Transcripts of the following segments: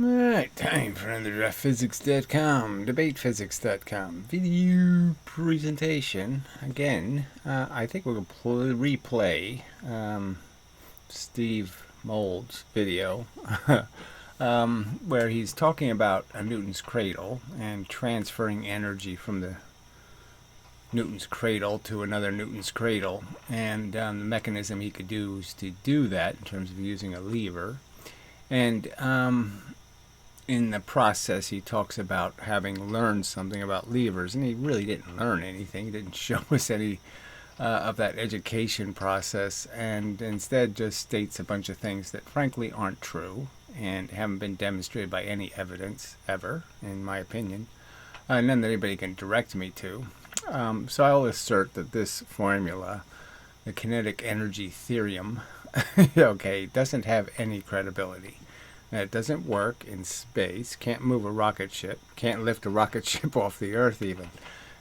Alright, time for another physics.com, debatephysics.com video presentation. Again, I think we're going to replay Steve Mould's video where he's talking about a Newton's cradle and transferring energy from the Newton's cradle to another Newton's cradle, and the mechanism he could use to do that in terms of using a lever. And in the process, he talks about having learned something about levers, and he really didn't learn anything. He didn't show us any of that education process, and instead just states a bunch of things that frankly aren't true and haven't been demonstrated by any evidence ever, in my opinion. None that anybody can direct me to. So I'll assert that this formula, the kinetic energy theorem, okay, doesn't have any credibility. It doesn't work in space, can't move a rocket ship, can't lift a rocket ship off the Earth even.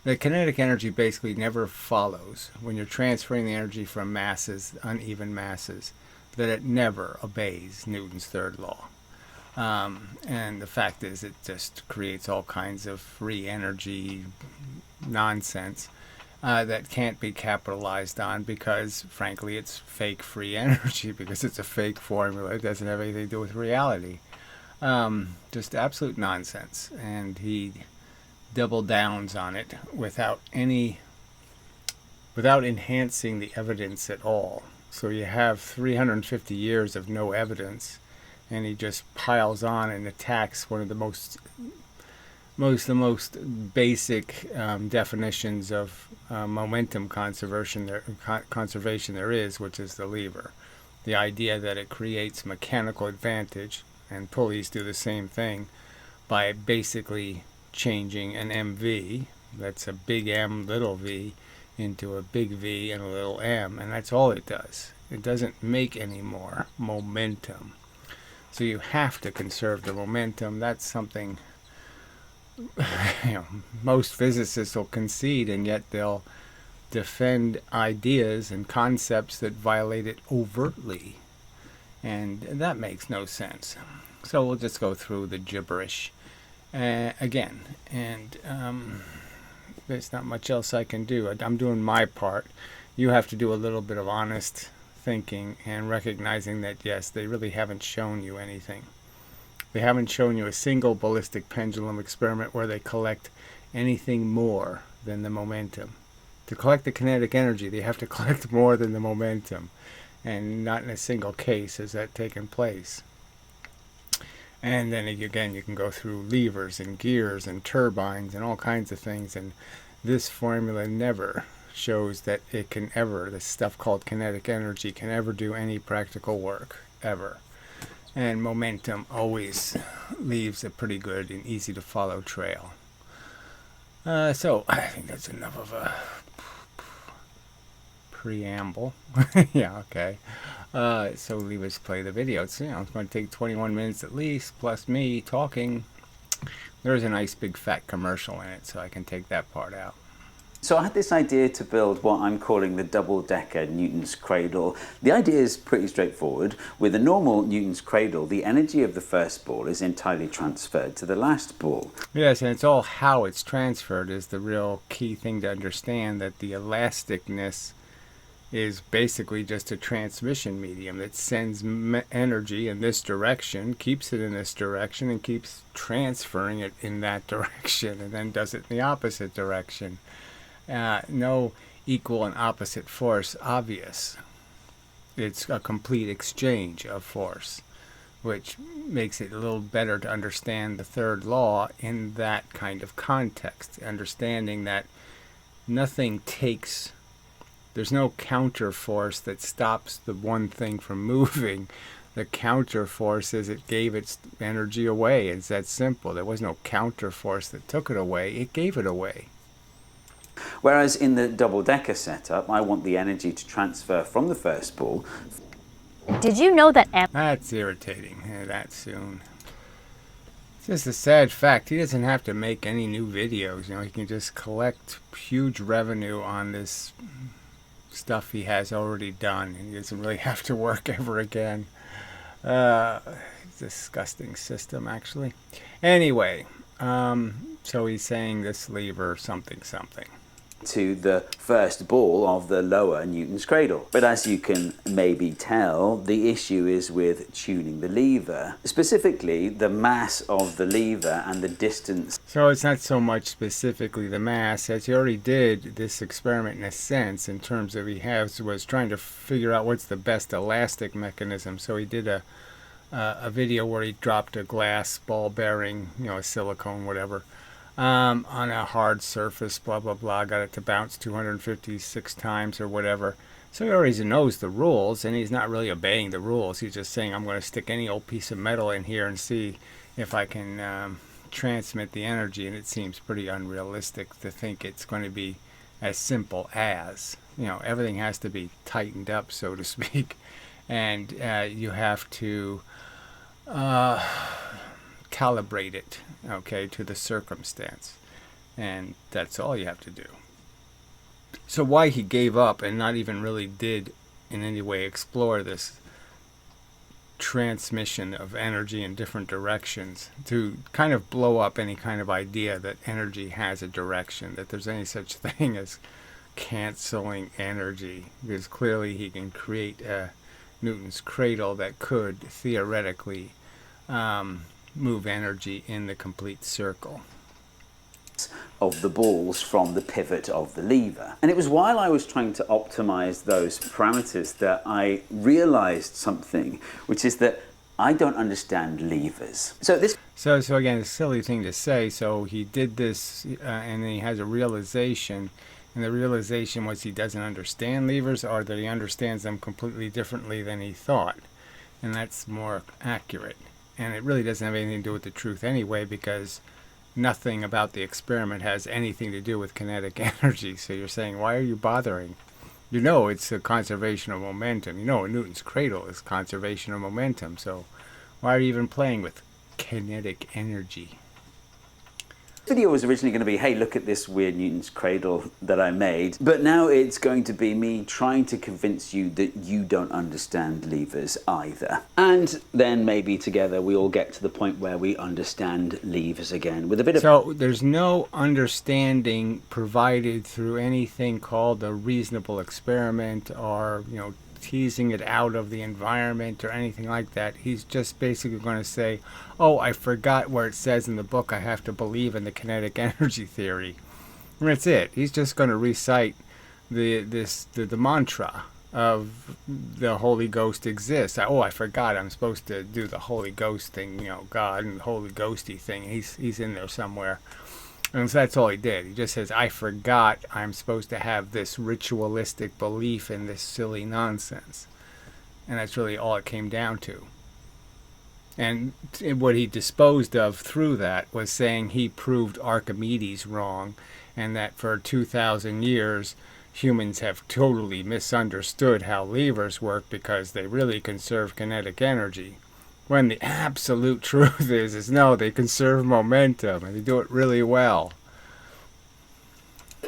The kinetic energy basically never follows when you're transferring the energy from masses, uneven masses, that it never obeys Newton's third law. And the fact is it just creates all kinds of free energy nonsense that can't be capitalized on because, frankly, it's fake free energy because it's a fake formula. It doesn't have anything to do with reality. Just absolute nonsense. And he double downs on it without enhancing the evidence at all. So you have 350 years of no evidence, and he just piles on and attacks one of the most basic definitions of momentum conservation there is, which is the lever. The idea that it creates mechanical advantage, and pulleys do the same thing by basically changing an MV, that's a big M, little v, into a big V and a little m, and that's all it does. It doesn't make any more momentum. So you have to conserve the momentum. That's something most physicists will concede, and yet they'll defend ideas and concepts that violate it overtly. And that makes no sense. So we'll just go through the gibberish again. And there's not much else I can do. I'm doing my part. You have to do a little bit of honest thinking and recognizing that, yes, they really haven't shown you anything. They haven't shown you a single ballistic pendulum experiment where they collect anything more than the momentum. To collect the kinetic energy, they have to collect more than the momentum. And not in a single case has that taken place. And then again, you can go through levers and gears and turbines and all kinds of things. And this formula never shows that it can ever, this stuff called kinetic energy, can ever do any practical work, ever. And momentum always leaves a pretty good and easy to follow trail. So I think that's enough of a preamble. Yeah, okay. So leave us play the video. It's going to take 21 minutes at least, plus me talking. There's a nice big fat commercial in it, so I can take that part out. So I had this idea to build what I'm calling the double-decker Newton's cradle. The idea is pretty straightforward. With a normal Newton's cradle, the energy of the first ball is entirely transferred to the last ball. Yes, and it's all how it's transferred is the real key thing to understand, that the elasticness is basically just a transmission medium that sends energy in this direction, keeps it in this direction, and keeps transferring it in that direction, and then does it in the opposite direction. No equal and opposite force obvious. It's a complete exchange of force, which makes it a little better to understand the third law in that kind of context, understanding that nothing takes, there's no counter force that stops the one thing from moving. The counter force is it gave its energy away. It's that simple. There was no counter force that took it away. It gave it away. Whereas in the double-decker setup, I want the energy to transfer from the first ball. Did you know that That's irritating. That soon. It's just a sad fact. He doesn't have to make any new videos. He can just collect huge revenue on this stuff he has already done, and he doesn't really have to work ever again. disgusting system, actually. Anyway, so he's saying this lever something something to the first ball of the lower Newton's cradle. But as you can maybe tell, the issue is with tuning the lever, specifically the mass of the lever and the distance. So it's not so much specifically the mass, as he already did this experiment in a sense, in terms of was trying to figure out what's the best elastic mechanism. So he did a video where he dropped a glass ball bearing, a silicone, whatever, on a hard surface, blah, blah, blah, got it to bounce 256 times or whatever. So he already knows the rules, and he's not really obeying the rules. He's just saying, I'm going to stick any old piece of metal in here and see if I can transmit the energy, and it seems pretty unrealistic to think it's going to be as simple as, everything has to be tightened up, so to speak, and you have to calibrate it, to the circumstance, and that's all you have to do. So why he gave up and not even really did in any way explore this transmission of energy in different directions to kind of blow up any kind of idea that energy has a direction, that there's any such thing as canceling energy, because clearly he can create a Newton's cradle that could theoretically move energy in the complete circle of the balls from the pivot of the lever. And it was while I was trying to optimize those parameters that I realized something, which is that I don't understand levers. So again, it's a silly thing to say. So he did this and then he has a realization, and the realization was he doesn't understand levers, or that he understands them completely differently than he thought, and that's more accurate. And it really doesn't have anything to do with the truth anyway, because nothing about the experiment has anything to do with kinetic energy. So you're saying, why are you bothering? It's a conservation of momentum. A Newton's cradle is conservation of momentum. So why are you even playing with kinetic energy? This video was originally going to be, hey, look at this weird Newton's cradle that I made. But now it's going to be me trying to convince you that you don't understand levers either. And then maybe together we all get to the point where we understand levers again with a bit of... So there's no understanding provided through anything called a reasonable experiment, or, teasing it out of the environment or anything like that. He's just basically going to say, oh, I forgot where it says in the book I have to believe in the kinetic energy theory. And that's it. He's just going to recite the mantra of the Holy Ghost exists. Oh, I forgot I'm supposed to do the Holy Ghost thing, God and the Holy Ghosty thing. He's in there somewhere. And so that's all he did. He just says, I forgot I'm supposed to have this ritualistic belief in this silly nonsense. And that's really all it came down to. And what he disposed of through that was saying he proved Archimedes wrong, and that for 2,000 years humans have totally misunderstood how levers work because they really conserve kinetic energy. When the absolute truth is no, they conserve momentum, and they do it really well.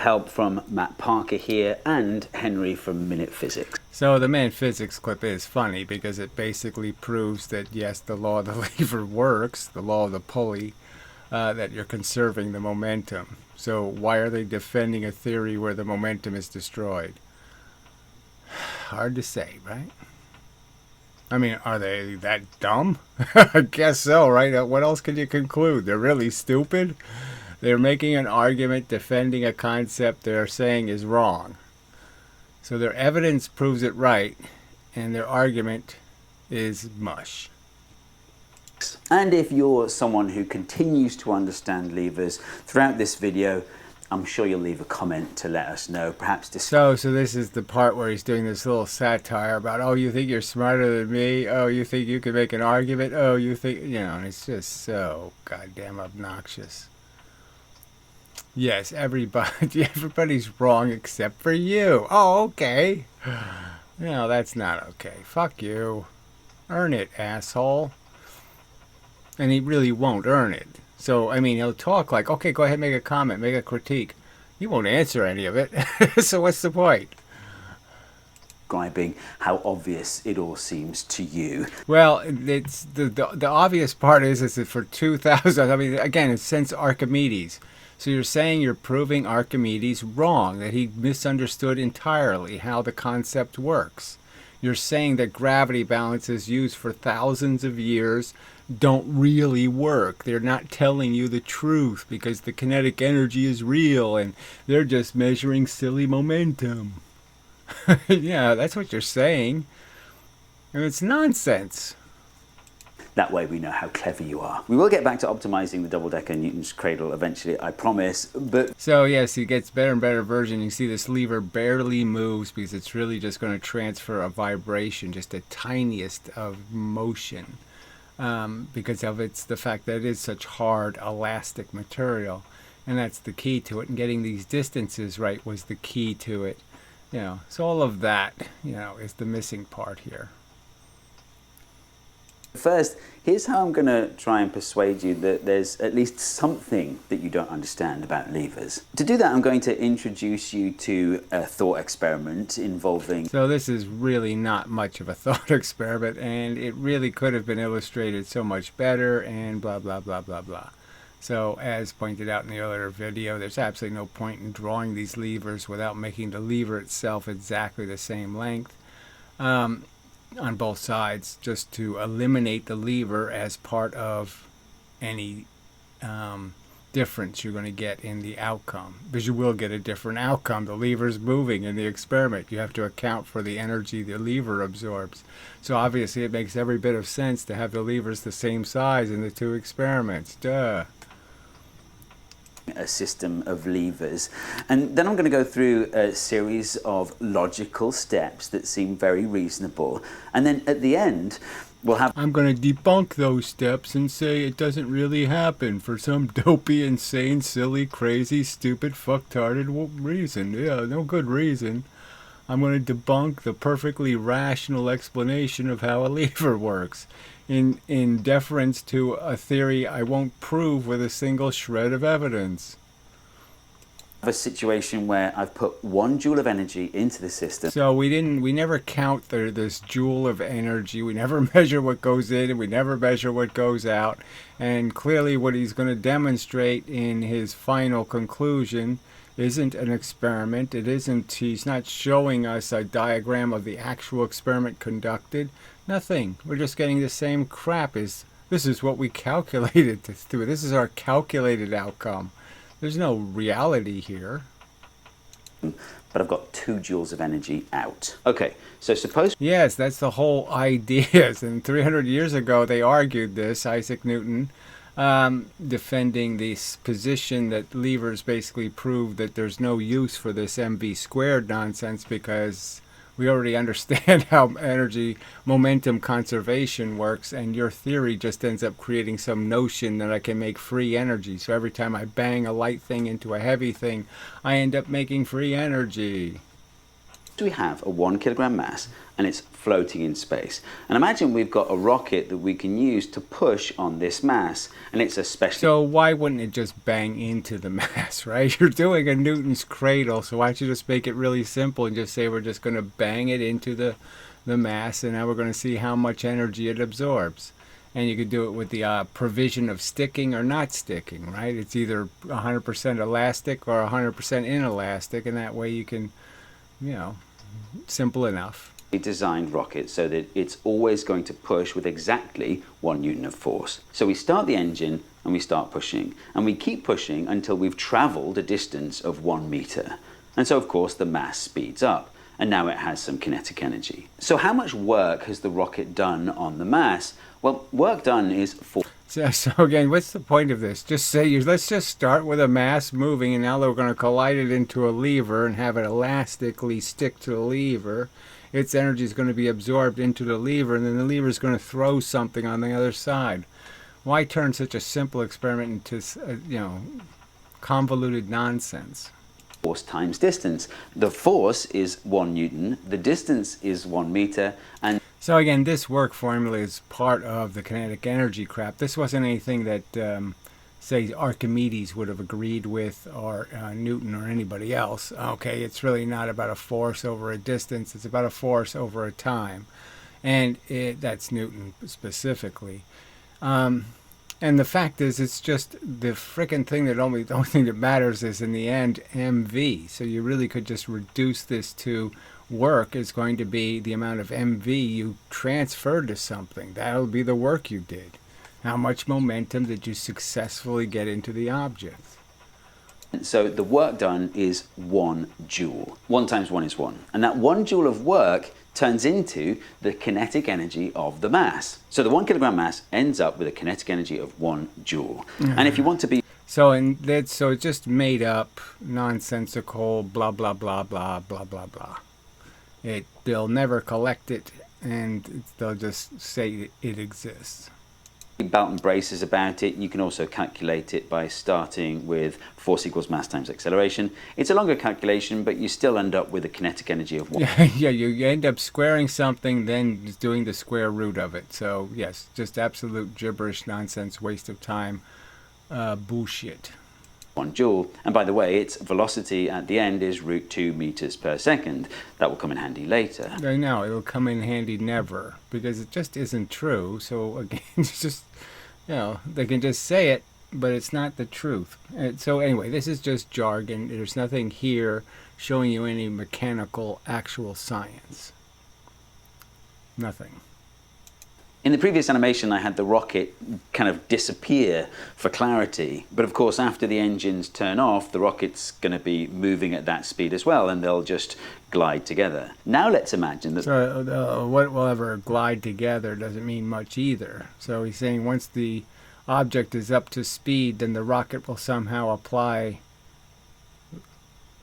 Help from Matt Parker here and Henry from Minute Physics. So the Minute Physics clip is funny because it basically proves that, yes, the law of the lever works, the law of the pulley, that you're conserving the momentum. So why are they defending a theory where the momentum is destroyed? Hard to say, right? I mean, are they that dumb? I guess so, right? What else can you conclude? They're really stupid? They're making an argument defending a concept they're saying is wrong. So their evidence proves it right, and their argument is mush. And if you're someone who continues to understand levers throughout this video, I'm sure you'll leave a comment to let us know. Perhaps So this is the part where he's doing this little satire about, oh, you think you're smarter than me? Oh, you think you can make an argument? Oh, you think, and it's just so goddamn obnoxious. Yes, everybody's wrong except for you. Oh, okay. That's not okay. Fuck you. Earn it, asshole. And he really won't earn it. So, he'll talk like, okay, go ahead, make a comment, make a critique. He won't answer any of it. So what's the point? describing how obvious it all seems to you. Well, it's the obvious part is that for 2000, I mean, again, it's since Archimedes. So you're saying you're proving Archimedes wrong, that he misunderstood entirely how the concept works. You're saying that gravity balances used for thousands of years don't really work. They're not telling you the truth because the kinetic energy is real and they're just measuring silly momentum. Yeah, that's what you're saying. And it's nonsense. That way we know how clever you are. We will get back to optimizing the double-decker Newton's cradle eventually, I promise, but... So yes, it gets better and better version. You see this lever barely moves because it's really just going to transfer a vibration, just the tiniest of motion. Because of the fact that it is such hard, elastic material. And that's the key to it. And getting these distances right was the key to it. You know, so all of that, you know, is the missing part here. First, here's how I'm going to try and persuade you that there's at least something that you don't understand about levers. To do that, I'm going to introduce you to a thought experiment involving... So this is really not much of a thought experiment, and it really could have been illustrated so much better, and blah, blah, blah, blah, blah. So as pointed out in the earlier video, there's absolutely no point in drawing these levers without making the lever itself exactly the same length. On both sides, just to eliminate the lever as part of any difference you're going to get in the outcome, because you will get a different outcome. The lever's moving in the experiment. You have to account for the energy the lever absorbs. So obviously it makes every bit of sense to have the levers the same size in the two experiments. Duh. A system of levers, and then I'm going to go through a series of logical steps that seem very reasonable, and then at the end we'll have... I'm going to debunk those steps and say it doesn't really happen for some dopey, insane, silly, crazy, stupid, fucktarded reason. Yeah, no good reason. I'm going to debunk the perfectly rational explanation of how a lever works in deference to a theory I won't prove with a single shred of evidence. A situation where I've put 1 joule of energy into the system. So we never count this joule of energy. We never measure what goes in and we never measure what goes out. And clearly what he's going to demonstrate in his final conclusion isn't an experiment. He's not showing us a diagram of the actual experiment conducted. Nothing. We're just getting the same crap. This is what we calculated to do. This is our calculated outcome. There's no reality here. But I've got 2 joules of energy out. Okay, so suppose... Yes, that's the whole idea. And 300 years ago they argued this, Isaac Newton, defending this position that levers basically prove that there's no use for this mv squared nonsense because we already understand how energy momentum conservation works, and your theory just ends up creating some notion that I can make free energy. So every time I bang a light thing into a heavy thing, I end up making free energy. We have a 1 kilogram mass and it's floating in space, and imagine we've got a rocket that we can use to push on this mass, and it's especially... So why wouldn't it just bang into the mass, right? You're doing a Newton's cradle, so why don't you just make it really simple and just say we're just going to bang it into the mass, and now we're going to see how much energy it absorbs. And you could do it with the provision of sticking or not sticking, right? It's either 100% elastic or 100% inelastic, and that way you can, you know, simple enough. Designed rocket so that it's always going to push with exactly 1 Newton of force. So we start the engine and we start pushing, and we keep pushing until we've traveled a distance of 1 meter. And so of course the mass speeds up, and now it has some kinetic energy. So how much work has the rocket done on the mass? Well, work done is 4. So again, what's the point of this? Just say, let's just start with a mass moving, and now we're going to collide it into a lever and have it elastically stick to the lever. Its energy is going to be absorbed into the lever, and then the lever is going to throw something on the other side. Why turn such a simple experiment into, convoluted nonsense? Force times distance. The force is 1 Newton, the distance is 1 meter, and... So again, this work formula is part of the kinetic energy crap. This wasn't anything that say Archimedes would have agreed with, or Newton or anybody else. Okay, it's really not about a force over a distance, it's about a force over a time. And that's Newton specifically. And the fact is, it's just the frickin' thing the only thing that matters is in the end mv. So you really could just reduce this to work is going to be the amount of mv you transferred to something. That'll be the work you did. How much momentum did you successfully get into the object? So the work done is 1 joule. 1 times 1 is 1. And that 1 joule of work turns into the kinetic energy of the mass. So the 1 kilogram mass ends up with a kinetic energy of 1 joule. And if you want to be... So it's just made up, nonsensical, blah, blah, blah, blah, blah, blah, blah. They'll never collect it, and they'll just say it exists. Belt and braces about it. You can also calculate it by starting with force equals mass times acceleration. It's a longer calculation, but you still end up with a kinetic energy of 1. Yeah, you end up squaring something, then doing the square root of it. So yes, just absolute gibberish, nonsense, waste of time, bullshit. 1 joule. And by the way, its velocity at the end is root 2 meters per second. That will come in handy later. I know, it'll come in handy never, because it just isn't true. So again, it's just, they can just say it, but it's not the truth. And so anyway, this is just jargon. There's nothing here showing you any mechanical actual science. Nothing. In the previous animation, I had the rocket kind of disappear for clarity. But of course, after the engines turn off, the rocket's going to be moving at that speed as well, and they'll just glide together. Now let's imagine that... So what will ever glide together doesn't mean much either. So he's saying once the object is up to speed, then the rocket will somehow apply...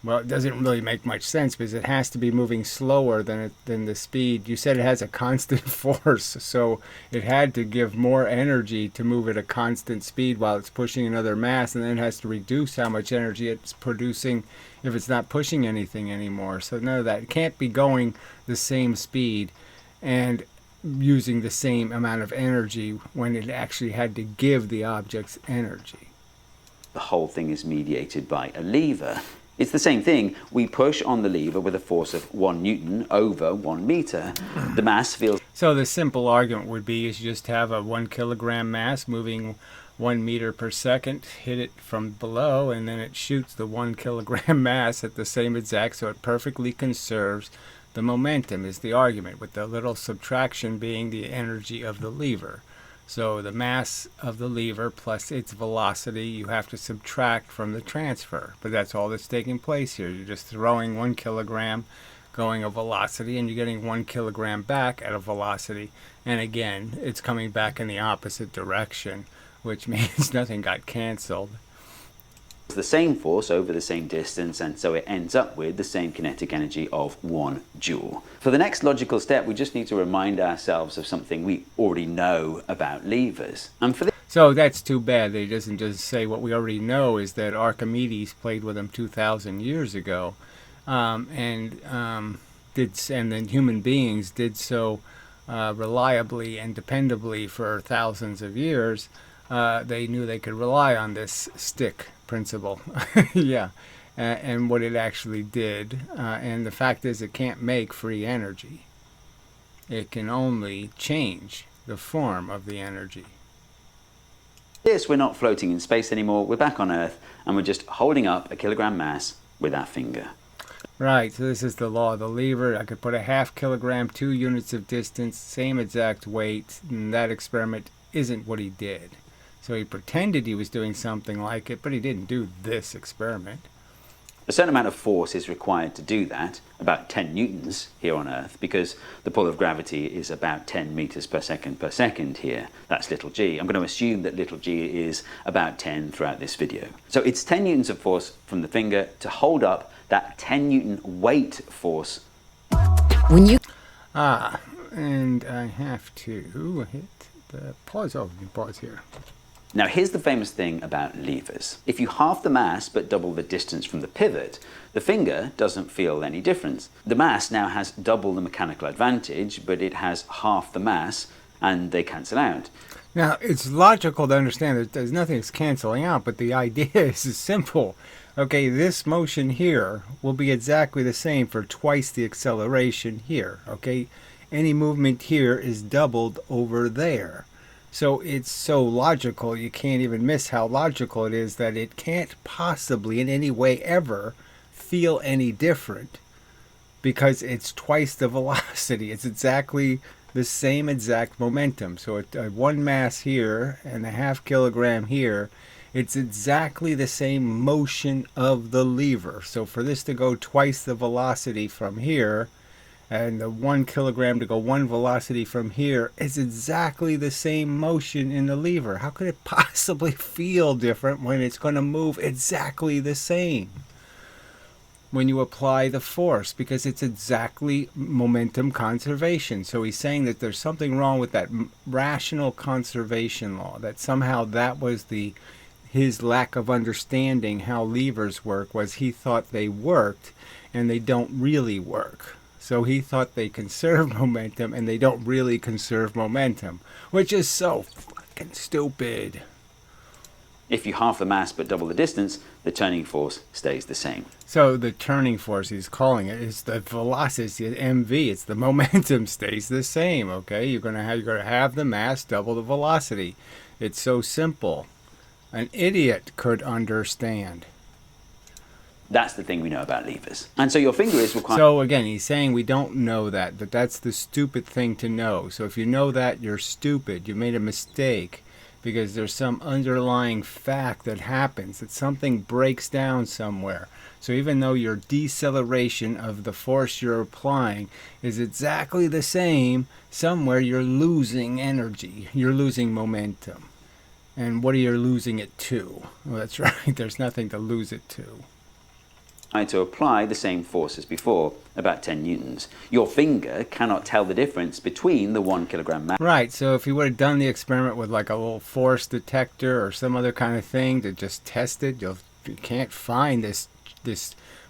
Well, it doesn't really make much sense because it has to be moving slower than the speed. You said it has a constant force, so it had to give more energy to move at a constant speed while it's pushing another mass, and then it has to reduce how much energy it's producing if it's not pushing anything anymore. So none of that. It can't be going the same speed and using the same amount of energy when it actually had to give the objects energy. The whole thing is mediated by a lever. It's the same thing. We push on the lever with a force of 1 Newton over 1 meter. The mass feels... So the simple argument would be is you just have a 1 kilogram mass moving 1 meter per second, hit it from below, and then it shoots the 1 kilogram mass at the same exact, so it perfectly conserves the momentum is the argument, with the little subtraction being the energy of the lever. So the mass of the lever plus its velocity you have to subtract from the transfer. But that's all that's taking place here. You're just throwing 1 kilogram going a velocity, and you're getting 1 kilogram back at a velocity. And again, it's coming back in the opposite direction, which means nothing got canceled. The same force over the same distance, and so it ends up with the same kinetic energy of 1 joule. For the next logical step, we just need to remind ourselves of something we already know about levers. And for this... So that's too bad. They doesn't just say what we already know is that Archimedes played with them 2,000 years ago, and then human beings did so reliably and dependably for thousands of years. They knew they could rely on this stick principle. Yeah, and what it actually did. And the fact is it can't make free energy. It can only change the form of the energy. Yes, we're not floating in space anymore. We're back on Earth, and we're just holding up a kilogram mass with our finger. Right, so this is the law of the lever. I could put a 0.5 kilogram, 2 units of distance, same exact weight, and that experiment isn't what he did. So he pretended he was doing something like it, but he didn't do this experiment. A certain amount of force is required to do that, about 10 newtons here on Earth, because the pull of gravity is about 10 meters per second here. That's little g. I'm going to assume that little g is about 10 throughout this video. So it's 10 newtons of force from the finger to hold up that 10 newton weight force. When you... And I have to hit the pause. Oh, you can pause here. Now here's the famous thing about levers. If you halve the mass but double the distance from the pivot, the finger doesn't feel any difference. The mass now has double the mechanical advantage, but it has half the mass, and they cancel out. Now, it's logical to understand that there's nothing that's canceling out, but the idea is simple. Okay, this motion here will be exactly the same for twice the acceleration here. Okay, any movement here is doubled over there. So it's so logical, you can't even miss how logical it is that it can't possibly in any way ever feel any different because it's twice the velocity. It's exactly the same exact momentum. So at one mass here and a half kilogram here, it's exactly the same motion of the lever. So for this to go twice the velocity from here, and the 1 kilogram to go one velocity from here, it's exactly the same motion in the lever. How could it possibly feel different when it's going to move exactly the same when you apply the force? Because it's exactly momentum conservation. So he's saying that there's something wrong with that rational conservation law, that somehow that was his lack of understanding how levers work, was he thought they worked and they don't really work. So he thought they conserve momentum and they don't really conserve momentum, which is so fucking stupid. If you halve the mass but double the distance, the turning force stays the same. So the turning force, he's calling it, is the velocity, mv. It's the momentum stays the same. Okay, you're gonna have the mass double the velocity. It's so simple. An idiot could understand. That's the thing we know about levers. And so your finger is required. So again, he's saying we don't know that, but that's the stupid thing to know. So if you know that, you're stupid. You made a mistake because there's some underlying fact that happens, that something breaks down somewhere. So even though your deceleration of the force you're applying is exactly the same, somewhere you're losing energy. You're losing momentum. And what are you losing it to? Well, that's right. There's nothing to lose it to. To apply the same force as before, about 10 newtons. Your finger cannot tell the difference between the 1 kilogram mass. Right, so if you would have done the experiment with like a little force detector or some other kind of thing to just test it, you can't find this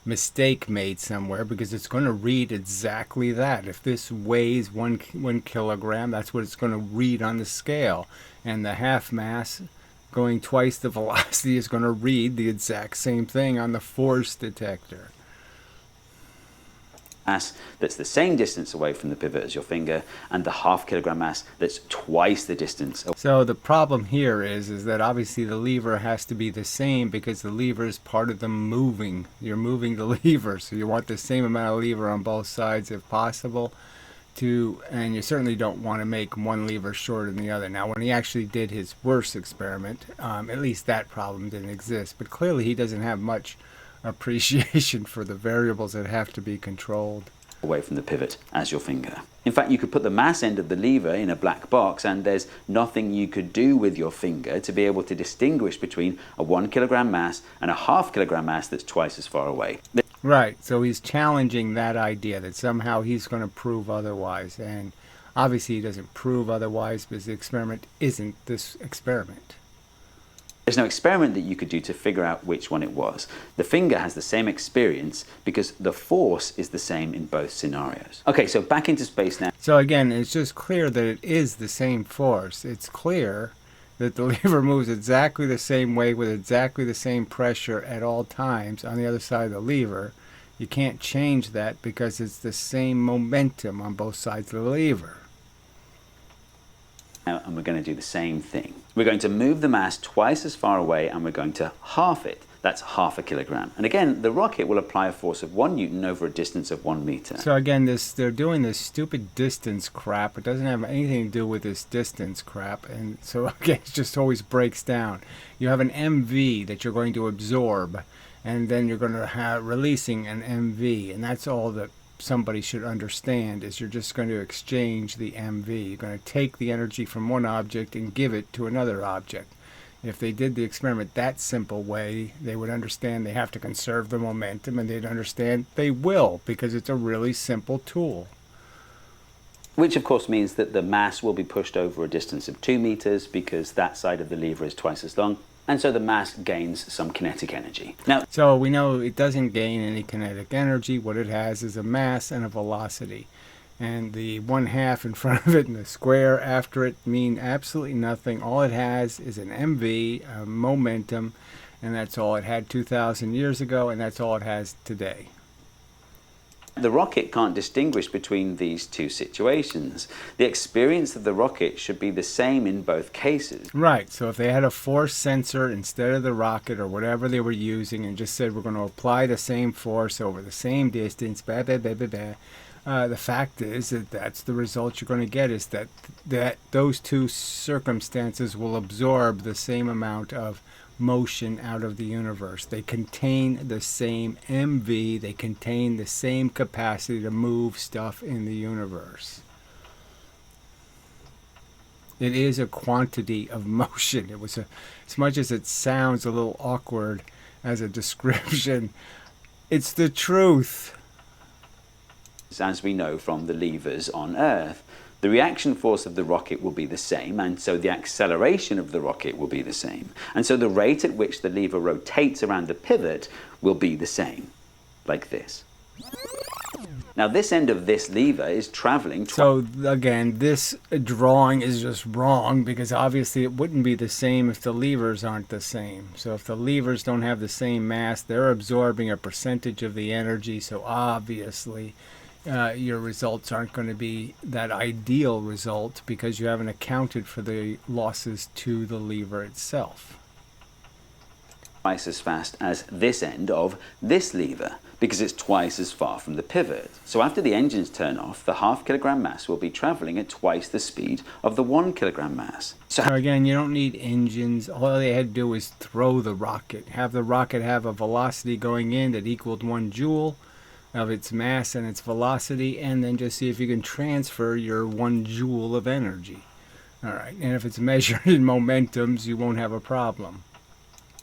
mistake made somewhere, because it's going to read exactly that. If this weighs one kilogram, that's what it's going to read on the scale. And the half mass going twice the velocity is going to read the exact same thing on the force detector. Mass that's the same distance away from the pivot as your finger, and the half kilogram mass that's twice the distance. So the problem here is that obviously the lever has to be the same, because the lever is part of the moving. You're moving the lever, so you want the same amount of lever on both sides if possible. And you certainly don't want to make one lever shorter than the other. Now, when he actually did his worst experiment, at least that problem didn't exist. But clearly he doesn't have much appreciation for the variables that have to be controlled. Away from the pivot as your finger. In fact, you could put the mass end of the lever in a black box, and there's nothing you could do with your finger to be able to distinguish between a 1 kilogram mass and a half kilogram mass that's twice as far away. Right, so he's challenging that idea that somehow he's going to prove otherwise. And obviously he doesn't prove otherwise, because the experiment isn't this experiment. There's no experiment that you could do to figure out which one it was. The finger has the same experience because the force is the same in both scenarios. Okay, so back into space now. So again, it's just clear that it is the same force. It's clear that the lever moves exactly the same way with exactly the same pressure at all times on the other side of the lever. You can't change that because it's the same momentum on both sides of the lever. And we're going to do the same thing. We're going to move the mass twice as far away, and we're going to half it. That's half a kilogram. And again, the rocket will apply a force of 1 newton over a distance of 1 meter. So again, they're doing this stupid distance crap. It doesn't have anything to do with this distance crap. And so again, it just always breaks down. You have an MV that you're going to absorb, and then you're going to have releasing an MV. And that's all that somebody should understand, is you're just going to exchange the MV. You're going to take the energy from one object and give it to another object. If they did the experiment that simple way, they would understand they have to conserve the momentum, and they'd understand they will, because it's a really simple tool. Which of course means that the mass will be pushed over a distance of 2 meters, because that side of the lever is twice as long, and so the mass gains some kinetic energy. Now, so we know it doesn't gain any kinetic energy. What it has is a mass and a velocity. And the 1/2 in front of it and the square after it mean absolutely nothing. All it has is an MV, a momentum, and that's all it had 2,000 years ago, and that's all it has today. The rocket can't distinguish between these two situations. The experience of the rocket should be the same in both cases. Right, so if they had a force sensor instead of the rocket or whatever they were using and just said we're going to apply the same force over the same distance, blah, blah, blah, blah, blah, the fact is that that's the result you're going to get, is that those two circumstances will absorb the same amount of motion out of the universe. They contain the same MV, they contain the same capacity to move stuff in the universe. It is a quantity of motion. It was as much as it sounds a little awkward as a description, it's the truth. As we know from the levers on Earth, the reaction force of the rocket will be the same, and so the acceleration of the rocket will be the same. And so the rate at which the lever rotates around the pivot will be the same, like this. Now this end of this lever is traveling. So again, this drawing is just wrong, because obviously it wouldn't be the same if the levers aren't the same. So if the levers don't have the same mass, they're absorbing a percentage of the energy, so obviously your results aren't going to be that ideal result, because you haven't accounted for the losses to the lever itself. Twice as fast as this end of this lever, because it's twice as far from the pivot. So after the engines turn off, the 1/2 kilogram mass will be traveling at twice the speed of the 1 kilogram mass. So Now again, you don't need engines. All they had to do was throw the rocket. Have the rocket have a velocity going in that equaled 1 joule of its mass and its velocity, and then just see if you can transfer your 1 joule of energy. All right, and if it's measured in momentums, you won't have a problem.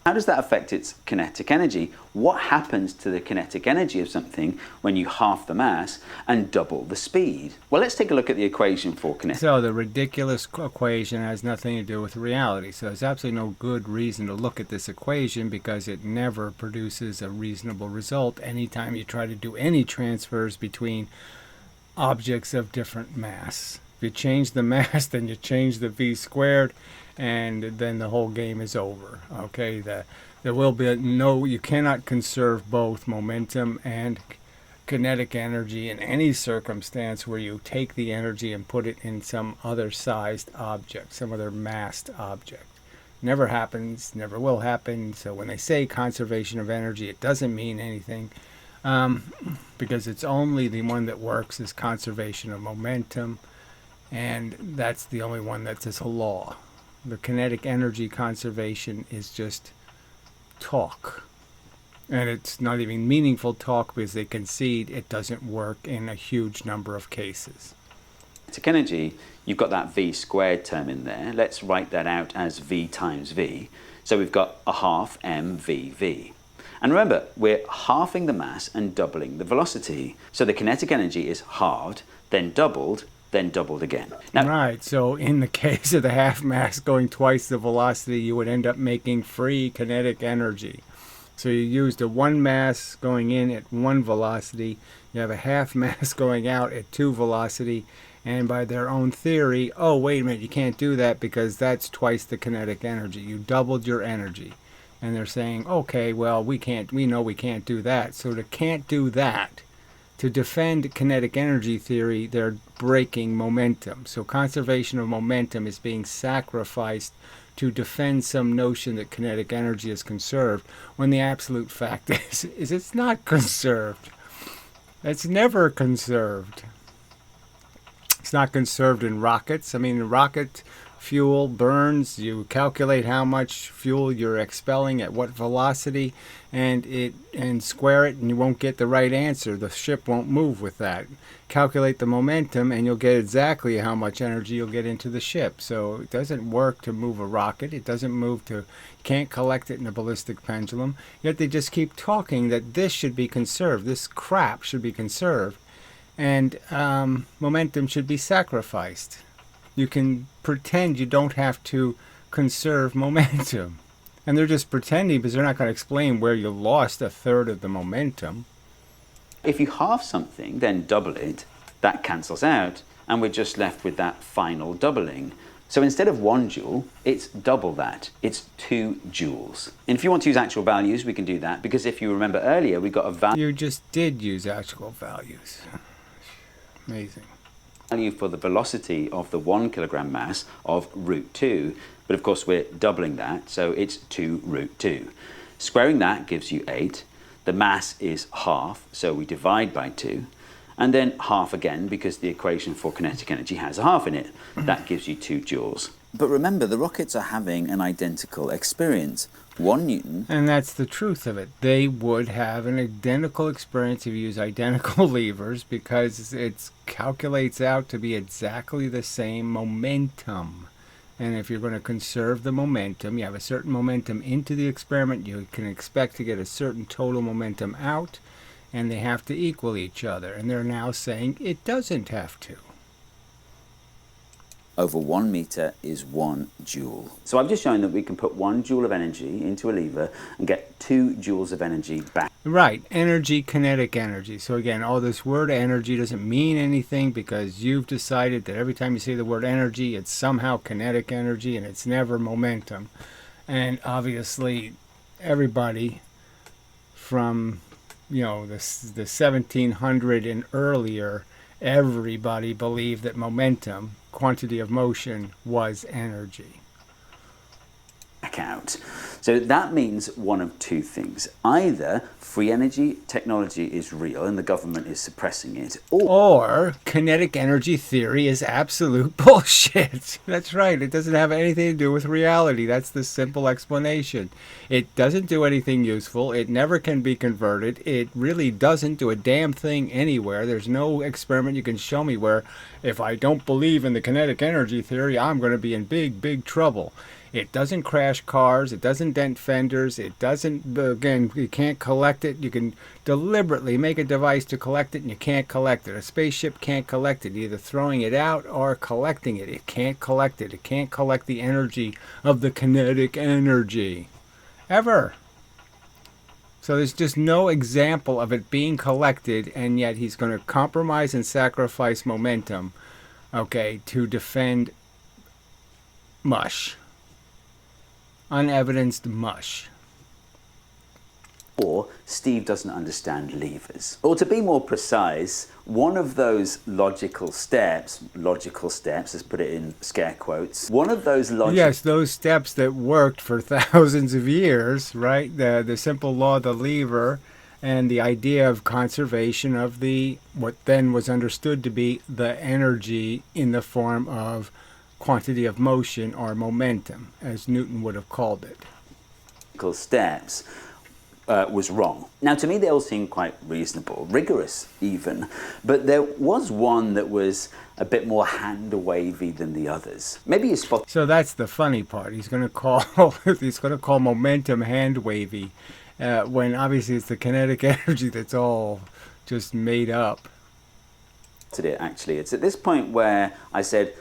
how does that affect its kinetic energy? What happens to the kinetic energy of something when you halve the mass and double the speed? Well, let's take a look at the equation for kinetic. So the ridiculous equation has nothing to do with reality. So there's absolutely no good reason to look at this equation, because it never produces a reasonable result anytime you try to do any transfers between objects of different mass. If you change the mass, then you change the v squared, and then the whole game is over. Okay, there will be you cannot conserve both momentum and kinetic energy in any circumstance where you take the energy and put it in some other sized object, some other massed object. Never happens, never will happen. So when they say conservation of energy, it doesn't mean anything, because it's only the one that works is conservation of momentum, and that's the only one that is a law. The kinetic energy conservation is just talk. And it's not even meaningful talk, because they concede it doesn't work in a huge number of cases. Kinetic energy, you've got that v squared term in there. Let's write that out as v times v. So we've got a 1/2 mvv. And remember, we're halving the mass and doubling the velocity. So the kinetic energy is halved, then doubled again. Now, Right, so in the case of the half mass going twice the velocity, you would end up making free kinetic energy. So you used a 1 mass going in at 1 velocity, you have a half mass going out at 2 velocity, and by their own theory, oh wait a minute, you can't do that because that's twice the kinetic energy. You doubled your energy. And they're saying, okay, well, we know we can't do that. So to can't do that, to defend kinetic energy theory, they're breaking momentum. So conservation of momentum is being sacrificed to defend some notion that kinetic energy is conserved, when the absolute fact is it's not conserved. It's never conserved. It's not conserved in rockets. I mean, rocket fuel burns, you calculate how much fuel you're expelling at what velocity, and square it, and you won't get the right answer. The ship won't move with that. Calculate the momentum and you'll get exactly how much energy you'll get into the ship. So it doesn't work to move a rocket. It doesn't move to, you can't collect it in a ballistic pendulum. Yet they just keep talking that this should be conserved. This crap should be conserved, and momentum should be sacrificed. You can pretend you don't have to conserve momentum. And they're just pretending, because they're not going to explain where you lost 1/3 of the momentum. if you halve something, then double it, that cancels out, and we're just left with that final doubling. So instead of 1 joule, it's double that. It's 2 joules. And if you want to use actual values, we can do that, because if you remember earlier, we got a You just did use actual values. Amazing. value for the velocity of the 1 kilogram mass of root 2, but of course we're doubling that, so it's 2 root 2. Squaring that gives you 8. The mass is half, so we divide by 2. And then half again, because the equation for kinetic energy has a half in it. That gives you 2 joules. But remember, the rockets are having an identical experience. 1 Newton. And that's the truth of it. They would have an identical experience if you use identical levers, because it calculates out to be exactly the same momentum. And if you're going to conserve the momentum, you have a certain momentum into the experiment, you can expect to get a certain total momentum out, and they have to equal each other. And they're now saying it doesn't have to. Over 1 meter is 1 joule. So I've just shown that we can put 1 joule of energy into a lever and get 2 joules of energy back. Right, energy, kinetic energy. So again, all this word energy doesn't mean anything, because you've decided that every time you say the word energy, it's somehow kinetic energy, and it's never momentum. And obviously, everybody from, you know, the 1700 and earlier, everybody believed that momentum, quantity of motion, was energy. Out. So that means one of 2 things. Either free energy technology is real and the government is suppressing it, or kinetic energy theory is absolute bullshit. That's right. It doesn't have anything to do with reality. That's the simple explanation. It doesn't do anything useful. It never can be converted. It really doesn't do a damn thing anywhere. There's no experiment you can show me where, if I don't believe in the kinetic energy theory, I'm going to be in big, big trouble. It doesn't crash cars. It doesn't dent fenders. It doesn't, again, you can't collect it. You can deliberately make a device to collect it, and you can't collect it. A spaceship can't collect it, either throwing it out or collecting it. It can't collect it. It can't collect the energy of the kinetic energy. Ever. So there's just no example of it being collected, and yet he's going to compromise and sacrifice momentum, okay, to defend mush. Unevidenced mush. Or Steve doesn't understand levers. Or to be more precise, one of those logical steps, let's put it in scare quotes, one of those Yes, those steps that worked for thousands of years, right? The simple law of the lever, and the idea of conservation of the, what then was understood to be the energy in the form of quantity of motion, or momentum, as Newton would have called it. Steps was wrong. Now, to me, they all seem quite reasonable, rigorous even, but there was one that was a bit more hand-wavy than the others. Maybe you spot. So that's the funny part. He's going to call momentum hand-wavy, when obviously it's the kinetic energy that's all just made up. It actually, it's at this point where I said,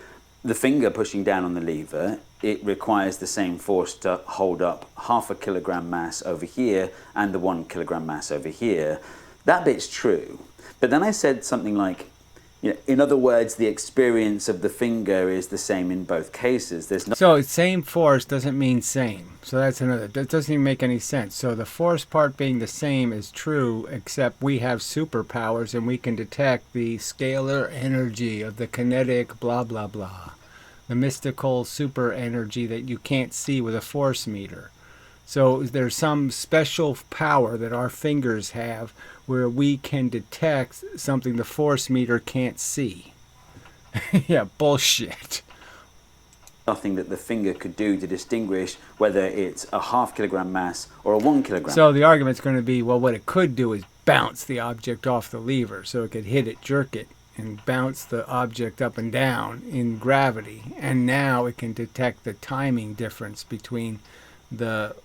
the finger pushing down on the lever, it requires the same force to hold up 0.5 kilogram mass over here and the 1 kilogram mass over here. That bit's true. But then I said something like, you know, in other words, the experience of the finger is the same in both cases. There's no. So same force doesn't mean same. So that's another. That doesn't even make any sense. So the force part being the same is true, except we have superpowers and we can detect the scalar energy of the kinetic blah blah blah, the mystical super energy that you can't see with a force meter. So there's some special power that our fingers have where we can detect something the force meter can't see. Yeah, bullshit. Nothing that the finger could do to distinguish whether it's a 0.5 kilogram mass or a 1 kilogram. So the argument's going to be, well, what it could do is bounce the object off the lever, so it could hit it, jerk it, and bounce the object up and down in gravity. And now it can detect the timing difference between the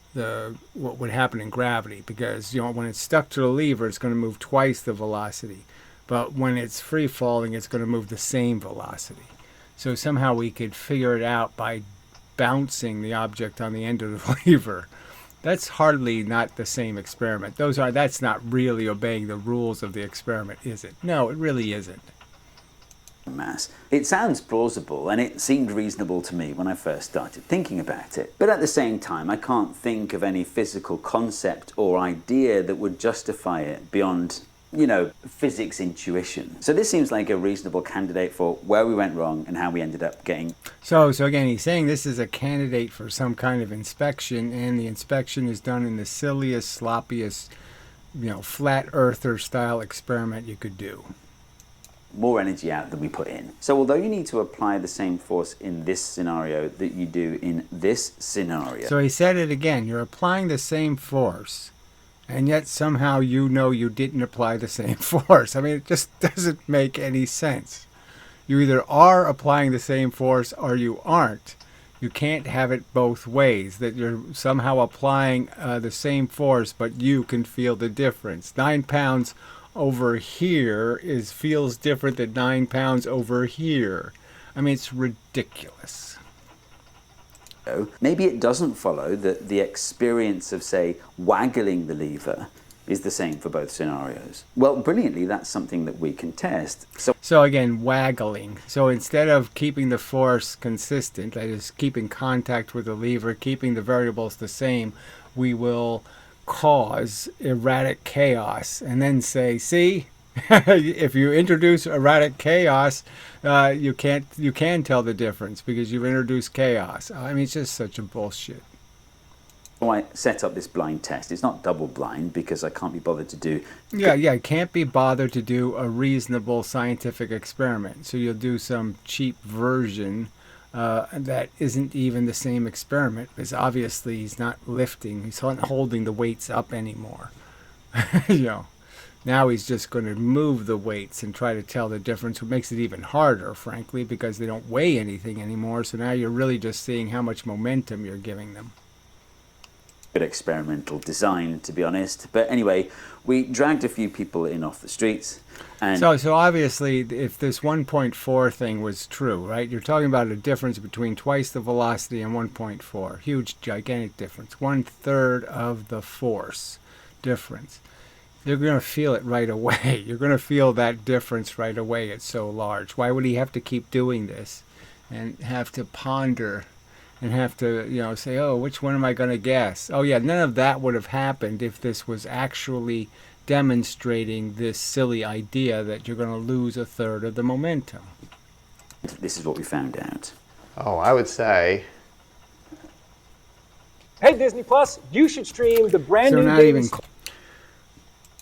what would happen in gravity, because, you know, when it's stuck to the lever, it's going to move twice the velocity, but when it's free falling, it's going to move the same velocity. So somehow we could figure it out by bouncing the object on the end of the lever. That's hardly not the same experiment. That's not really obeying the rules of the experiment, is it? No, it really isn't. mass. It sounds plausible and it seemed reasonable to me when I first started thinking about it. But at the same time, I can't think of any physical concept or idea that would justify it beyond, physics intuition. So this seems like a reasonable candidate for where we went wrong and how we ended up getting. So again, he's saying this is a candidate for some kind of inspection, and the inspection is done in the silliest, sloppiest, flat earther style experiment you could do. More energy out than we put in. So although you need to apply the same force in this scenario that you do in this scenario. So he said it again, you're applying the same force, and yet somehow you didn't apply the same force. I mean, it just doesn't make any sense. You either are applying the same force or you aren't. You can't have it both ways, that you're somehow applying the same force, but you can feel the difference. 9 pounds over here feels different than 9 pounds over here. I mean, it's ridiculous. Maybe it doesn't follow that the experience of, say, waggling the lever is the same for both scenarios. Well, brilliantly, that's something that we can test. So again, waggling. So instead of keeping the force consistent, that is keeping contact with the lever, keeping the variables the same, we will cause erratic chaos and then say, see, if you introduce erratic chaos, you can tell the difference because you've introduced chaos. I mean, it's just such a bullshit. So I set up this blind test. It's not double blind because I can't be bothered to do. Yeah, can't be bothered to do a reasonable scientific experiment. So you'll do some cheap version that isn't even the same experiment, because obviously he's not lifting, he's not holding the weights up anymore. Now he's just going to move the weights and try to tell the difference, which makes it even harder, frankly, because they don't weigh anything anymore. So now you're really just seeing how much momentum you're giving them. Good experimental design, to be honest. But anyway, we dragged a few people in off the streets. And so obviously, if this 1.4 thing was true, right, you're talking about a difference between twice the velocity and 1.4. Huge, gigantic difference. 1/3 of the force difference. You're going to feel it right away. You're going to feel that difference right away. It's so large. Why would he have to keep doing this and have to ponder and have to, say, oh, which one am I going to guess? Oh, yeah, none of that would have happened if this was actually demonstrating this silly idea that you're going to lose 1/3 of the momentum. This is what we found out. Oh, I would say. Hey, Disney Plus, you should stream the brand new not Baby even. St-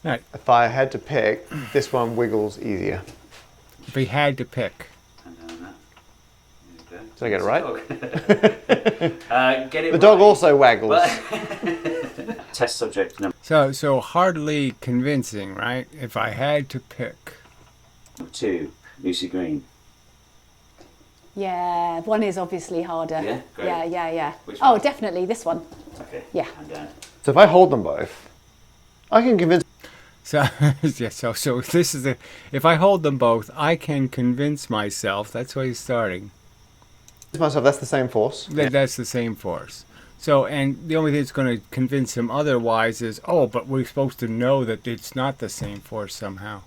Right. If I had to pick, this one wiggles easier. If he had to pick. Did I get it right? Get it The dog right. also waggles. Test subject number So hardly convincing, right? If I had to pick. 2, Lucy Green. Yeah, one is obviously harder. Yeah? Great. Yeah. Which Oh, one? definitely this one. Okay. Yeah. I'm down. So if I hold them both, I can convince So so this is if I hold them both, I can convince myself. That's why he's starting. myself that's the same force. That's the same force. So, and the only thing that's going to convince him otherwise is, oh, but we're supposed to know that it's not the same force somehow.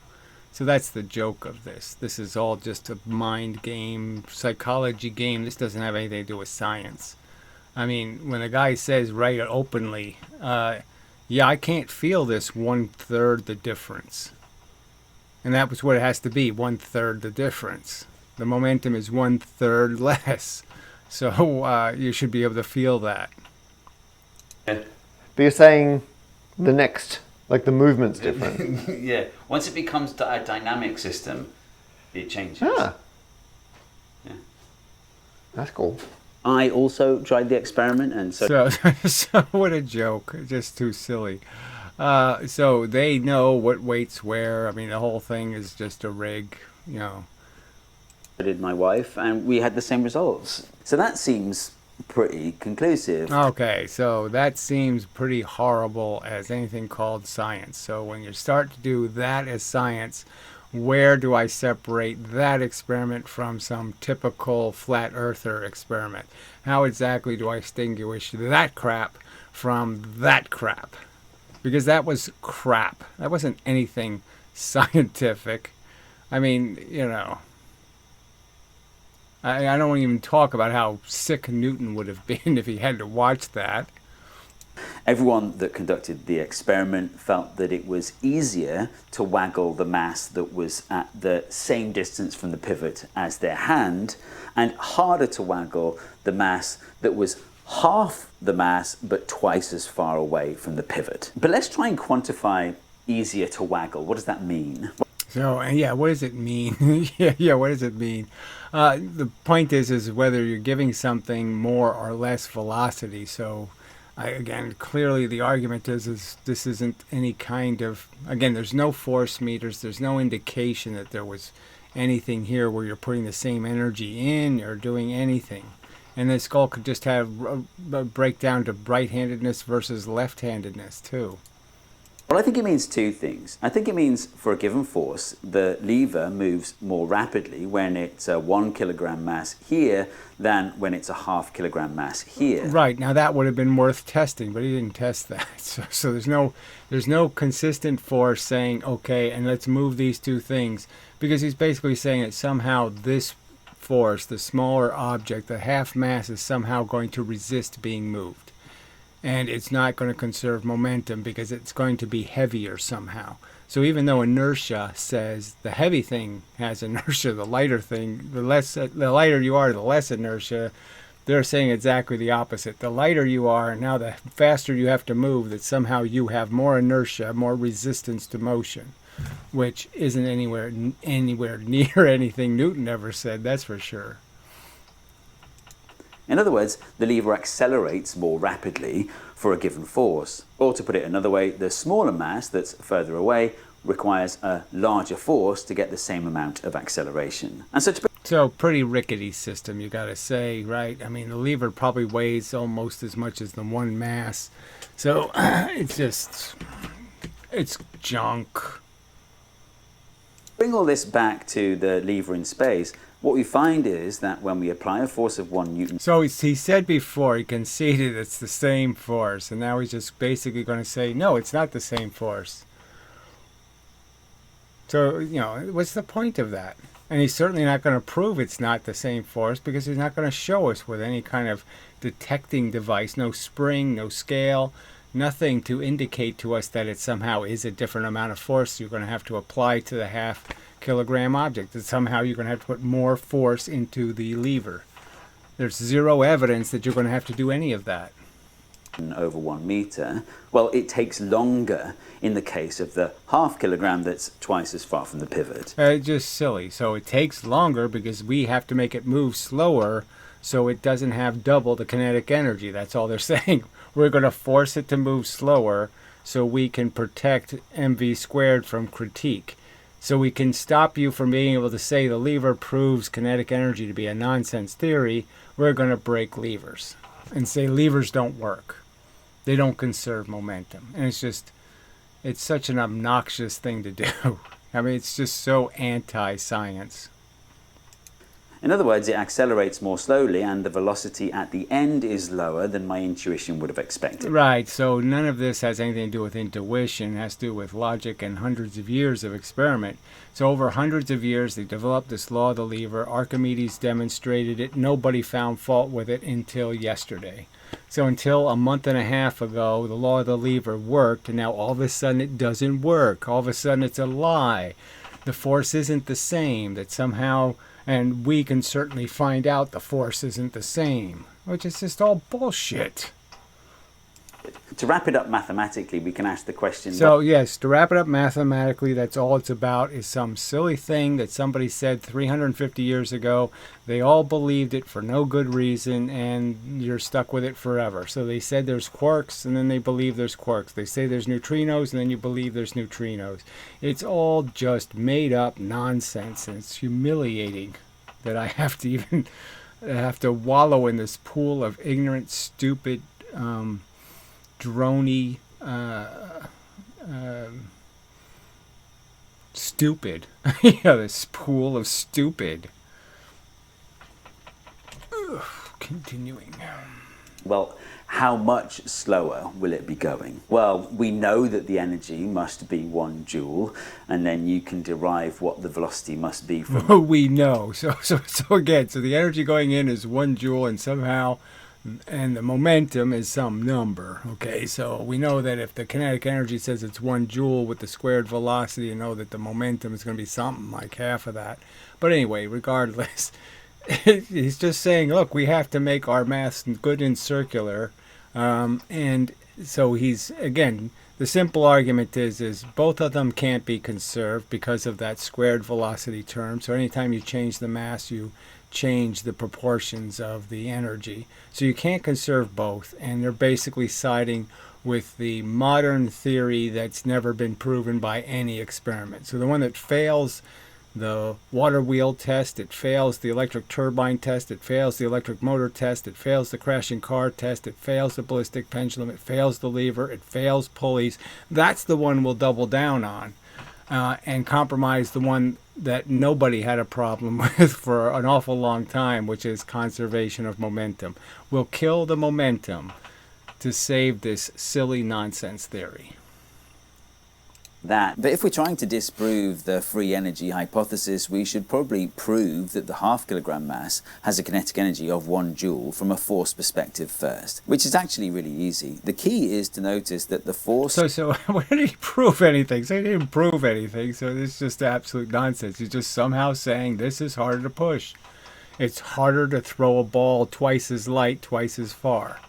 So that's the joke of this. This is all just a mind game, psychology game. This doesn't have anything to do with science. I mean, when a guy says right openly, yeah, I can't feel this 1/3 the difference. And that was what it has to be, 1/3 the difference. The momentum is 1/3 less. So you should be able to feel that. But you're saying the next, like the movement's different. Yeah. Once it becomes a dynamic system, it changes. Ah. Yeah. That's cool. I also tried the experiment, and So what a joke. Just too silly. So they know what weights where. I mean, the whole thing is just a rig, did my wife, and we had the same results. So that seems pretty conclusive. Okay, so that seems pretty horrible as anything called science. So when you start to do that as science, where do I separate that experiment from some typical flat earther experiment? How exactly do I distinguish that crap from that crap? Because that was crap. That wasn't anything scientific. I mean, I don't even talk about how sick Newton would have been if he had to watch that. Everyone that conducted the experiment felt that it was easier to waggle the mass that was at the same distance from the pivot as their hand, and harder to waggle the mass that was half the mass but twice as far away from the pivot. But let's try and quantify easier to waggle. What does that mean? So, yeah, what does it mean? yeah, what does it mean? The point is whether you're giving something more or less velocity. So, again, clearly the argument is this isn't any kind of, again, there's no force meters, there's no indication that there was anything here where you're putting the same energy in or doing anything. And the skull could just have a breakdown to right-handedness versus left-handedness, too. Well, I think it means two things. I think it means for a given force, the lever moves more rapidly when it's a 1 kilogram mass here than when it's a half kilogram mass here. Right. Now that would have been worth testing, but he didn't test that. So there's no consistent force saying, okay, and let's move these two things, because he's basically saying that somehow this force, the smaller object, the half mass, is somehow going to resist being moved. And it's not going to conserve momentum because it's going to be heavier somehow. So even though inertia says the heavy thing has inertia, the lighter thing, the lighter you are, the less inertia, they're saying exactly the opposite. The lighter you are, now the faster you have to move, that somehow you have more inertia, more resistance to motion, which isn't anywhere near anything Newton ever said, that's for sure. In other words, the lever accelerates more rapidly for a given force. Or to put it another way, the smaller mass that's further away requires a larger force to get the same amount of acceleration. And so pretty rickety system, you got to say, right? I mean, the lever probably weighs almost as much as the one mass. So it's junk. Bring all this back to the lever in space. What we find is that when we apply a force of 1 Newton... So he said before, he conceded it's the same force, and now he's just basically going to say, no, it's not the same force. So, what's the point of that? And he's certainly not going to prove it's not the same force because he's not going to show us with any kind of detecting device, no spring, no scale, nothing to indicate to us that it somehow is a different amount of force you're going to have to apply to the half kilogram object, that somehow you're going to have to put more force into the lever. There's zero evidence that you're going to have to do any of that. Over 1 meter, well, it takes longer in the case of the half kilogram that's twice as far from the pivot. Just silly. So it takes longer because we have to make it move slower so it doesn't have double the kinetic energy. That's all they're saying. We're going to force it to move slower so we can protect mv squared from critique. So we can stop you from being able to say the lever proves kinetic energy to be a nonsense theory. We're going to break levers and say levers don't work. They don't conserve momentum. And it's such an obnoxious thing to do. I mean, it's just so anti-science. In other words, it accelerates more slowly and the velocity at the end is lower than my intuition would have expected. Right, so none of this has anything to do with intuition. It has to do with logic and hundreds of years of experiment. So over hundreds of years, they developed this law of the lever. Archimedes demonstrated it. Nobody found fault with it until yesterday. So until a month and a half ago, the law of the lever worked, and now all of a sudden it doesn't work. All of a sudden it's a lie. The force isn't the same, that somehow... And we can certainly find out the force isn't the same, which is just all bullshit. To wrap it up mathematically, we can ask the question... So, yes, to wrap it up mathematically, that's all it's about, is some silly thing that somebody said 350 years ago. They all believed it for no good reason, and you're stuck with it forever. So they said there's quarks, and then they believe there's quarks. They say there's neutrinos, and then you believe there's neutrinos. It's all just made-up nonsense, and it's humiliating that I have to even have to wallow in this pool of ignorant, stupid... drony, stupid. Yeah, this pool of stupid. Ugh, continuing. Well, how much slower will it be going? Well, we know that the energy must be 1 joule, and then you can derive what the velocity must be from. We know. So again, so the energy going in is 1 joule, and somehow, and the momentum is some number. Okay, so we know that if the kinetic energy says it's 1 joule with the squared velocity, you know that the momentum is going to be something like half of that. But anyway, regardless, he's just saying, look, we have to make our mass good and circular. And so he's, again, the simple argument is both of them can't be conserved because of that squared velocity term. So anytime you change the mass, you change the proportions of the energy. So you can't conserve both. And they're basically siding with the modern theory that's never been proven by any experiment. So the one that fails the water wheel test, it fails the electric turbine test, it fails the electric motor test, it fails the crashing car test, it fails the ballistic pendulum, it fails the lever, it fails pulleys. That's the one we'll double down on and compromise the one that nobody had a problem with for an awful long time, which is conservation of momentum. We'll kill the momentum to save this silly nonsense theory. But if we're trying to disprove the free energy hypothesis, we should probably prove that the half-kilogram mass has a kinetic energy of 1 joule from a force perspective first, which is actually really easy. The key is to notice that the force... So where did he prove anything? So he didn't prove anything, so this is just absolute nonsense. He's just somehow saying this is harder to push. It's harder to throw a ball twice as light, twice as far.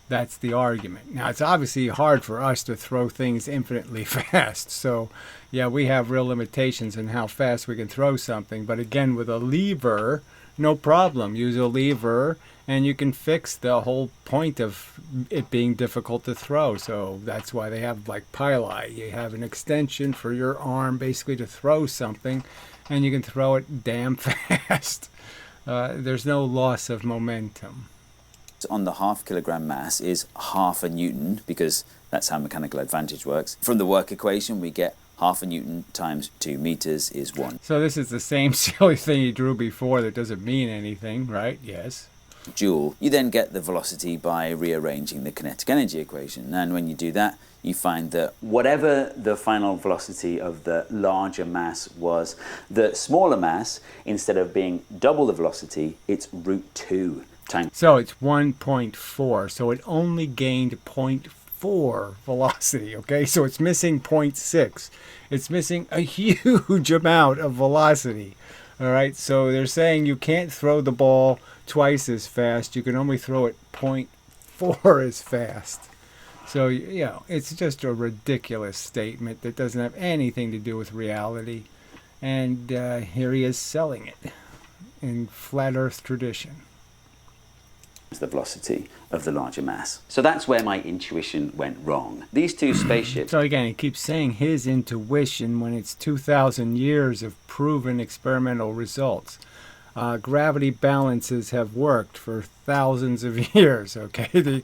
That's the argument. Now, it's obviously hard for us to throw things infinitely fast. So, yeah, we have real limitations in how fast we can throw something. But again, with a lever, no problem. Use a lever, and you can fix the whole point of it being difficult to throw. So that's why they have, like, pili. You have an extension for your arm, basically, to throw something, and you can throw it damn fast. There's no loss of momentum. On the half-kilogram mass is half a newton, because that's how mechanical advantage works. From the work equation, we get half a newton times 2 meters is 1 So this is the same silly thing you drew before that doesn't mean anything, right? Yes. joule. You then get the velocity by rearranging the kinetic energy equation. And when you do that, you find that whatever the final velocity of the larger mass was, the smaller mass, instead of being double the velocity, it's √2 times. So it's 1.4. So it only gained 0.4 velocity, okay? So it's missing 0.6. It's missing a huge amount of velocity, all right? So they're saying you can't throw the ball twice as fast. You can only throw it 0.4 as fast. So, you know, it's just a ridiculous statement that doesn't have anything to do with reality. And here he is selling it in flat earth tradition. The velocity of the larger mass. So that's where my intuition went wrong. These two spaceships... So again, he keeps saying his intuition when it's 2,000 years of proven experimental results. Gravity balances have worked for thousands of years, okay?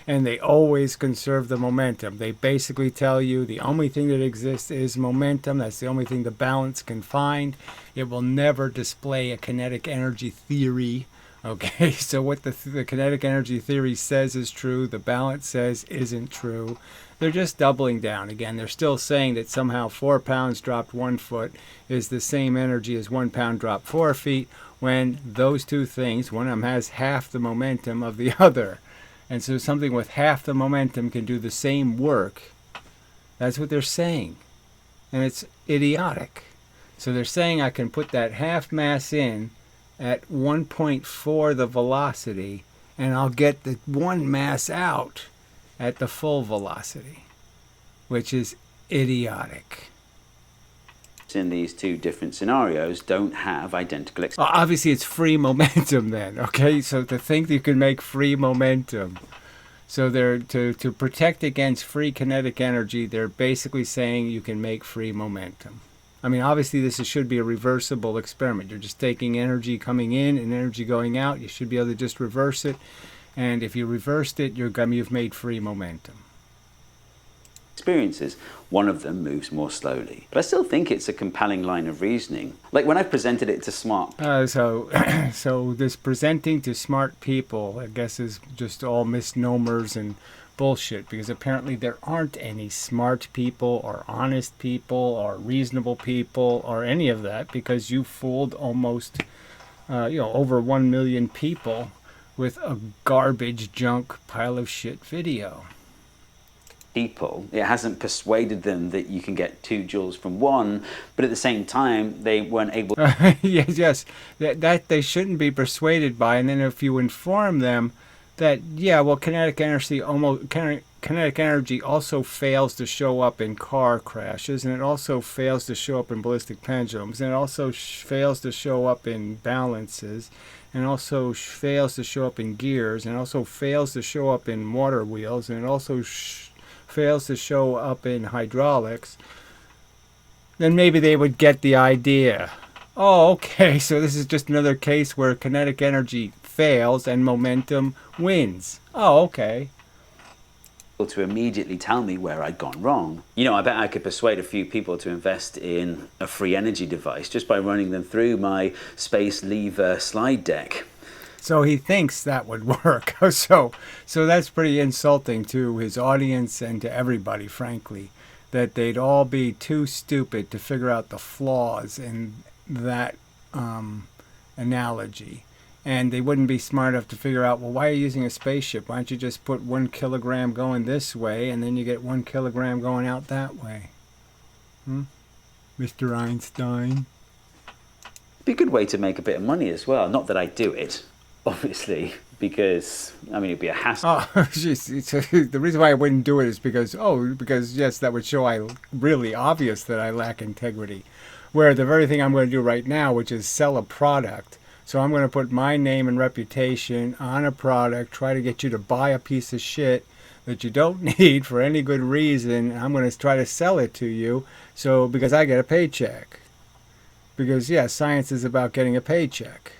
And they always conserve the momentum. They basically tell you the only thing that exists is momentum. That's the only thing the balance can find. It will never display a kinetic energy theory. Okay, so what the kinetic energy theory says is true, the balance says isn't true. They're just doubling down. Again, they're still saying that somehow 4 pounds dropped 1 foot is the same energy as 1 pound dropped 4 feet, when those two things, one of them has half the momentum of the other. And so something with half the momentum can do the same work. That's what they're saying. And it's idiotic. So they're saying I can put that half mass in at 1.4 the velocity, and I'll get the one mass out at the full velocity, which is idiotic. In these two different scenarios don't have identical... Obviously, it's free momentum then, okay? So to think that you can make free momentum. So they're to protect against free kinetic energy, they're basically saying you can make free momentum. I mean, obviously, this should be a reversible experiment. You're just taking energy coming in and energy going out. You should be able to just reverse it. And if you reversed it, you've made free momentum. experiences, one of them moves more slowly. But I still think it's a compelling line of reasoning. Like when I've presented it to smart So this presenting to smart people, I guess, is just all misnomers and bullshit, because apparently there aren't any smart people or honest people or reasonable people or any of that, because you fooled almost over 1 million people with a garbage junk pile of shit video. people, it hasn't persuaded them that you can get 2 joules from 1, but at the same time they weren't able yes, that they shouldn't be persuaded by. And then if you inform them that, yeah, well, kinetic energy also fails to show up in car crashes, and it also fails to show up in ballistic pendulums, and it also fails to show up in balances, and also fails to show up in gears, and also fails to show up in water wheels, and it also fails to show up in hydraulics, then maybe they would get the idea. Oh, okay, so this is just another case where kinetic energy fails and momentum wins. Oh, okay. to immediately tell me where I'd gone wrong. You know, I bet I could persuade a few people to invest in a free energy device just by running them through my space lever slide deck. So he thinks that would work. So that's pretty insulting to his audience and to everybody, frankly, that they'd all be too stupid to figure out the flaws in that analogy. And they wouldn't be smart enough to figure out, well, why are you using a spaceship? Why don't you just put 1 kilogram going this way, and then you get 1 kilogram going out that way? Mr. Einstein? It'd be a good way to make a bit of money as well. Not that I do it, obviously, because, I mean, it'd be a hassle. Oh, jeez. The reason why I wouldn't do it is because, yes, that would show really obvious that I lack integrity. Where the very thing I'm going to do right now, which is sell a product. So I'm going to put my name and reputation on a product, try to get you to buy a piece of shit that you don't need for any good reason. And I'm going to try to sell it to you because I get a paycheck. Because, yeah, science is about getting a paycheck.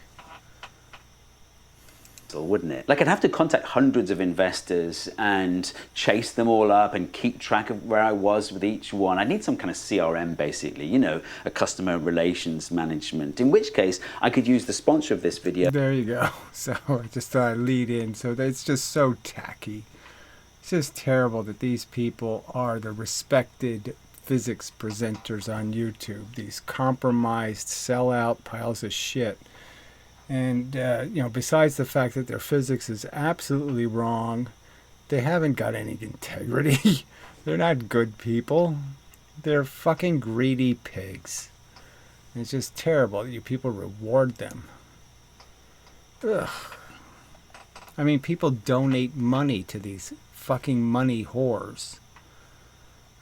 Wouldn't it? Like, I'd have to contact hundreds of investors and chase them all up and keep track of where I was with each one. I need some kind of CRM, basically, you know, a customer relations management, in which case I could use the sponsor of this video. There you go. So I just thought I'd lead in. So it's just so tacky. It's just terrible that these people are the respected physics presenters on YouTube, these compromised sellout piles of shit. And, besides the fact that their physics is absolutely wrong, they haven't got any integrity. They're not good people. They're fucking greedy pigs. And it's just terrible that you people reward them. Ugh. I mean, people donate money to these fucking money whores.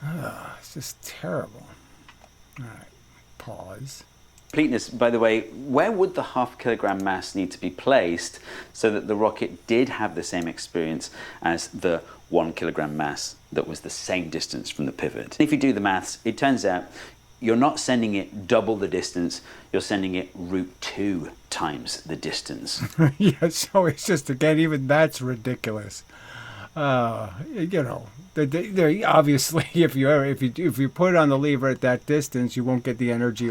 Ugh, it's just terrible. All right, pause. Completeness, by the way, where would the 0.5 kilogram mass need to be placed so that the rocket did have the same experience as the 1 kilogram mass that was the same distance from the pivot? If you do the maths, it turns out you're not sending it double the distance, you're sending it √2 times the distance. Yeah, so it's just, again, even that's ridiculous. They obviously, if you put it on the lever at that distance, you won't get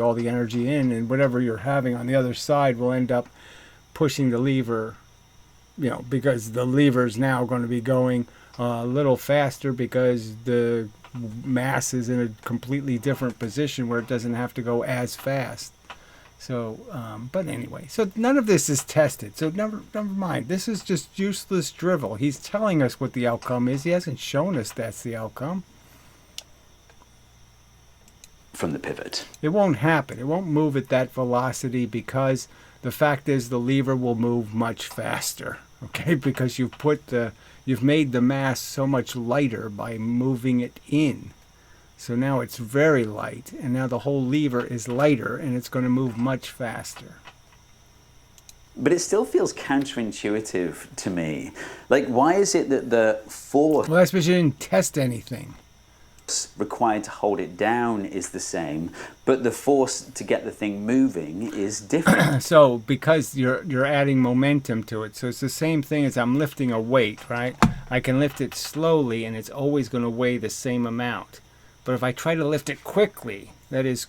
all the energy in, and whatever you're having on the other side will end up pushing the lever, because the lever's now going to be going a little faster because the mass is in a completely different position where it doesn't have to go as fast. So, but anyway, so none of this is tested. So never mind. This is just useless drivel. He's telling us what the outcome is. He hasn't shown us that's the outcome. From the pivot. It won't happen. It won't move at that velocity because the fact is the lever will move much faster. Okay, because you've made the mass so much lighter by moving it in. So now it's very light, and now the whole lever is lighter, and it's going to move much faster. But it still feels counterintuitive to me. Like, why is it that the force... Well, that's because you didn't test anything. required to hold it down is the same, but the force to get the thing moving is different. So because you're adding momentum to it, so it's the same thing as I'm lifting a weight, right? I can lift it slowly and it's always going to weigh the same amount. But if I try to lift it quickly, that is,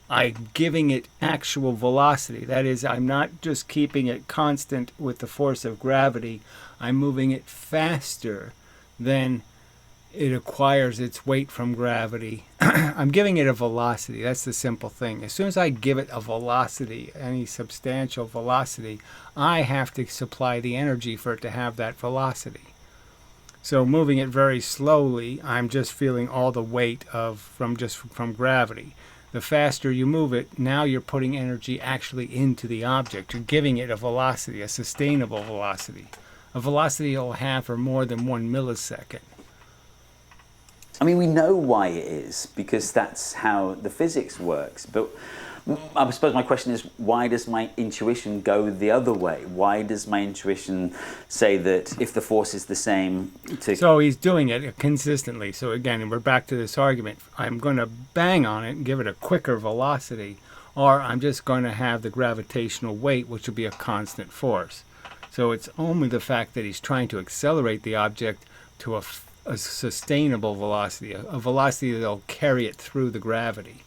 I'm giving it actual velocity. That is, I'm not just keeping it constant with the force of gravity. I'm moving it faster than it acquires its weight from gravity. I'm giving it a velocity. That's the simple thing. As soon as I give it a velocity, any substantial velocity, I have to supply the energy for it to have that velocity. So moving it very slowly, I'm just feeling all the weight from gravity. The faster you move it, now you're putting energy actually into the object. You're giving it a velocity, a sustainable velocity. A velocity it'll have for more than 1 millisecond. I mean, we know why it is, because that's how the physics works. But I suppose my question is, why does my intuition go the other way? Why does my intuition say that if the force is the same So he's doing it consistently. So again, we're back to this argument. I'm going to bang on it and give it a quicker velocity, or I'm just going to have the gravitational weight, which will be a constant force. So it's only the fact that he's trying to accelerate the object to a sustainable velocity, a velocity that'll carry it through the gravity.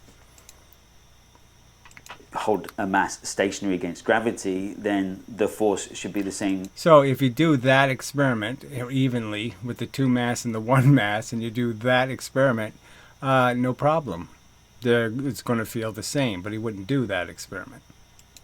hold a mass stationary against gravity, then the force should be the same. So if you do that experiment evenly with the 2 mass and the 1 mass, and you do that experiment, no problem. It's going to feel the same, but he wouldn't do that experiment.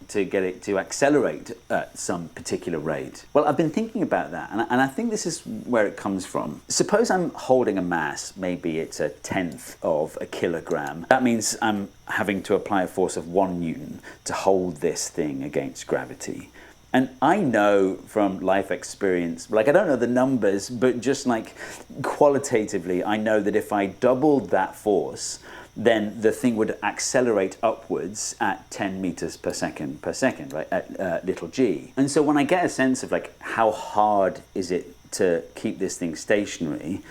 To get it to accelerate at some particular rate. Well, I've been thinking about that, and I think this is where it comes from. Suppose I'm holding a mass, maybe it's 1/10 of a kilogram. That means I'm having to apply a force of 1 Newton to hold this thing against gravity. And I know from life experience, like I don't know the numbers, but just like qualitatively, I know that if I doubled that force, then the thing would accelerate upwards at 10 meters per second, right, at little g. And so when I get a sense of like how hard is it to keep this thing stationary,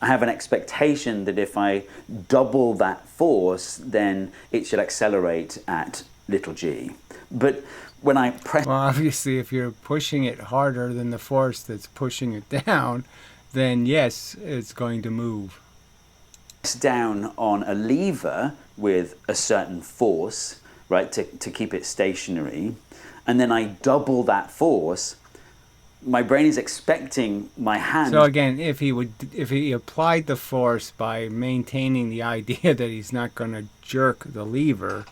I have an expectation that if I double that force, then it should accelerate at little g. But when I press... Well, obviously, if you're pushing it harder than the force that's pushing it down, then yes, it's going to move. Down on a lever with a certain force, right, to keep it stationary, and then I double that force, my brain is expecting my hand. So again, if he applied the force by maintaining the idea that he's not going to jerk the lever,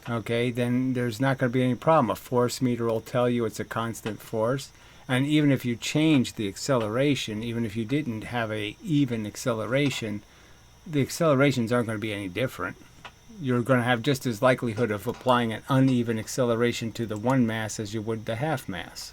okay, then there's not going to be any problem. A force meter will tell you it's a constant force. And even if you change the acceleration, even if you didn't have a even acceleration, the accelerations aren't going to be any different. You're going to have just as likelihood of applying an uneven acceleration to the 1 mass as you would the half mass.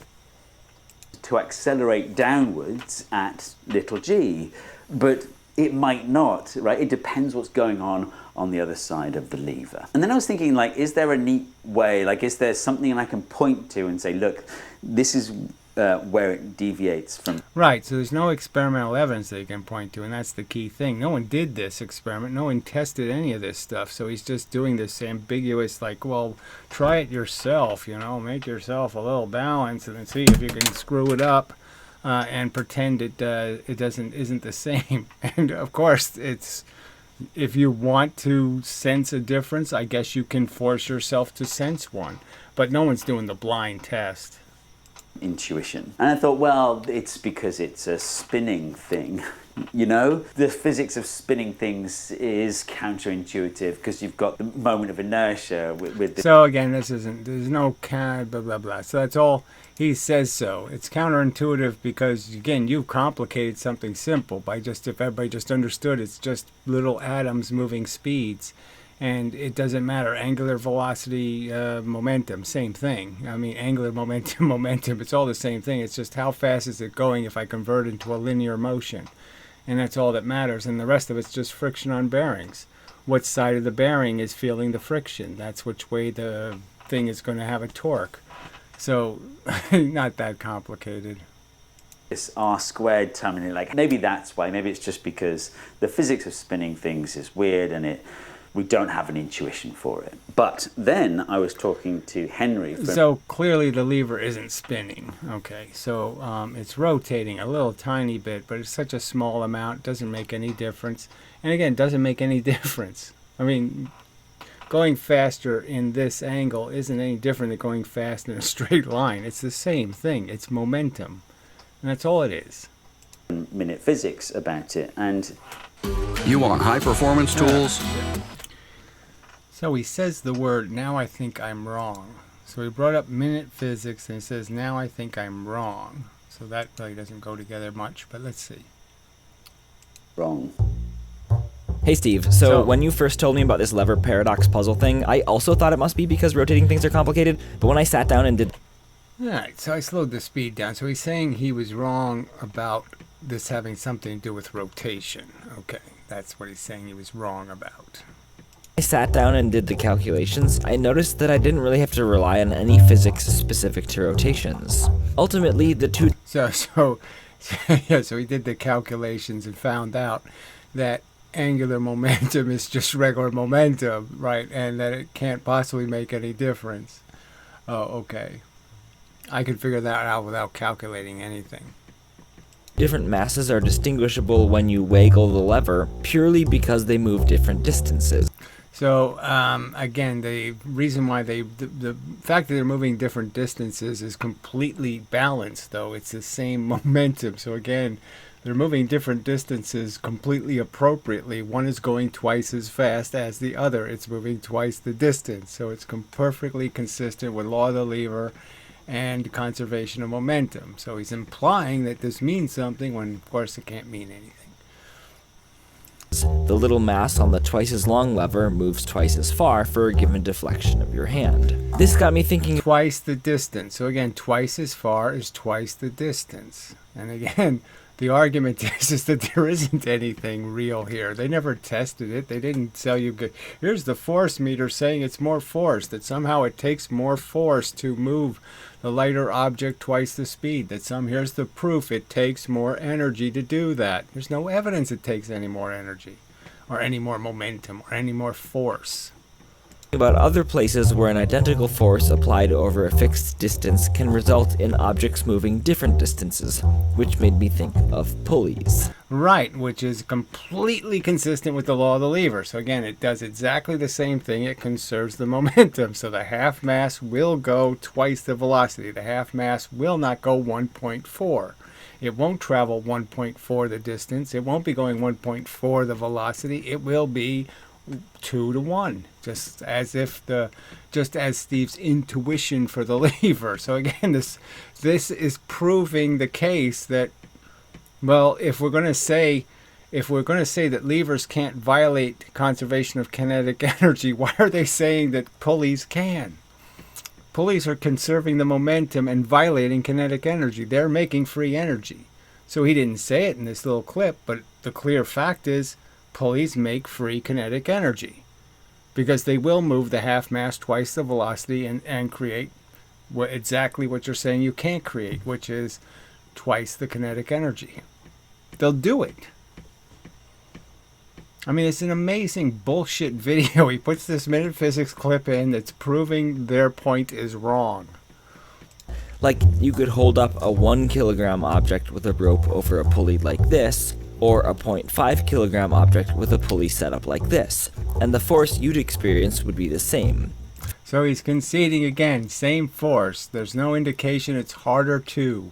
To accelerate downwards at little g, but it might not, right? It depends what's going on the other side of the lever. And then I was thinking, like, is there a neat way, like, is there something I can point to and say, look, this is where it deviates from? Right, so there's no experimental evidence that you can point to, and that's the key thing. No one did this experiment. No one tested any of this stuff, so he's just doing this ambiguous, like, well, try it yourself, you know, make yourself a little balance and then see if you can screw it up and pretend it isn't the same. And of course, it's, if you want to sense a difference, I guess you can force yourself to sense one, but no one's doing the blind test. Intuition. And I thought, well, it's because it's a spinning thing. You know, the physics of spinning things is counterintuitive because you've got the moment of inertia with the... So again, there's no blah, blah, blah. So that's all he says so. It's counterintuitive because, again, you've complicated something simple by just, if everybody just understood it's just little atoms moving speeds. And it doesn't matter. Angular velocity, momentum, same thing. I mean, angular momentum, it's all the same thing. It's just how fast is it going if I convert it into a linear motion. And that's all that matters. And the rest of it's just friction on bearings. What side of the bearing is feeling the friction? That's which way the thing is going to have a torque. So, not that complicated. this r squared term, like maybe that's why. Maybe it's just because the physics of spinning things is weird and we don't have an intuition for it. But then I was talking to Henry. So clearly the lever isn't spinning. Okay, so it's rotating a little tiny bit, but it's such a small amount, doesn't make any difference. And again, doesn't make any difference. I mean, going faster in this angle isn't any different than going fast in a straight line. It's the same thing. It's momentum. And that's all it is. Minute physics about it. And you want high performance tools? So he says the word, now I think I'm wrong. So he brought up minute physics and he says, now I think I'm wrong. So that really doesn't go together much, but let's see. Wrong. Hey Steve, so when you first told me about this lever paradox puzzle thing, I also thought it must be because rotating things are complicated, but when I sat down and did... Alright, so I slowed the speed down. So he's saying he was wrong about this having something to do with rotation. Okay, that's what he's saying he was wrong about. I sat down and did the calculations, I noticed that I didn't really have to rely on any physics specific to rotations. Ultimately, the two... So he did the calculations and found out that angular momentum is just regular momentum, right? And that it can't possibly make any difference. Oh, okay. I could figure that out without calculating anything. Different masses are distinguishable when you waggle the lever purely because they move different distances. So again, the reason why the fact that they're moving different distances is completely balanced, though. It's the same momentum. So again, they're moving different distances completely appropriately. One is going twice as fast as the other. It's moving twice the distance. So it's perfectly consistent with law of the lever and conservation of momentum. So he's implying that this means something when, of course, it can't mean anything. The little mass on the twice as long lever moves twice as far for a given deflection of your hand. This got me thinking... Twice the distance. So again, twice as far is twice the distance. And again, the argument is that there isn't anything real here. They never tested it. They didn't tell you, here's the force meter saying it's more force, that somehow it takes more force to move the lighter object twice the speed, that here's the proof it takes more energy to do that. There's no evidence it takes any more energy, or any more momentum, or any more force. About other places where an identical force applied over a fixed distance can result in objects moving different distances, which made me think of pulleys. Right, which is completely consistent with the law of the lever. So again, it does exactly the same thing. It conserves the momentum. So the half mass will go twice the velocity. The half mass will not go 1.4. It won't travel 1.4 the distance. It won't be going 1.4 the velocity. It will be 2 to 1, just as Steve's intuition for the lever. So again, this is proving the case that, well, if we're going to say that levers can't violate conservation of kinetic energy, why are they saying that pulleys can? Pulleys are conserving the momentum and violating kinetic energy. They're making free energy. So he didn't say it in this little clip, but the clear fact is pulleys make free kinetic energy because they will move the half mass twice the velocity and create exactly what you're saying you can't create, which is twice the kinetic energy. They'll do it. I mean, it's an amazing bullshit video. He puts this minute physics clip in that's proving their point is wrong. Like, you could hold up a 1 kilogram object with a rope over a pulley like this, or a 0.5 kilogram object with a pulley set up like this, and the force you'd experience would be the same. So he's conceding again, same force. There's no indication it's harder to.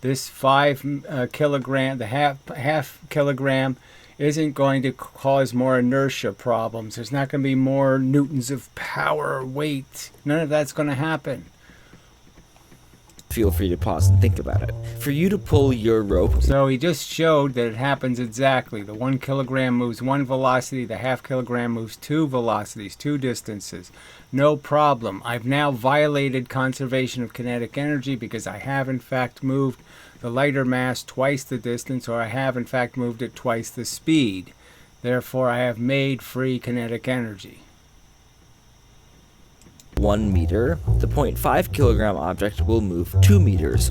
This 5 kilogram, the half kilogram, isn't going to cause more inertia problems. There's not going to be more newtons of power or weight. None of that's going to happen. Feel free to pause and think about it. For you to pull your rope... So he just showed that it happens exactly. The 1 kilogram moves 1 velocity, the half kilogram moves 2 velocities, 2 distances. No problem. I've now violated conservation of kinetic energy because I have in fact moved the lighter mass twice the distance, or I have in fact moved it twice the speed. Therefore I have made free kinetic energy. 1 meter, the 0.5 kilogram object will move 2 meters.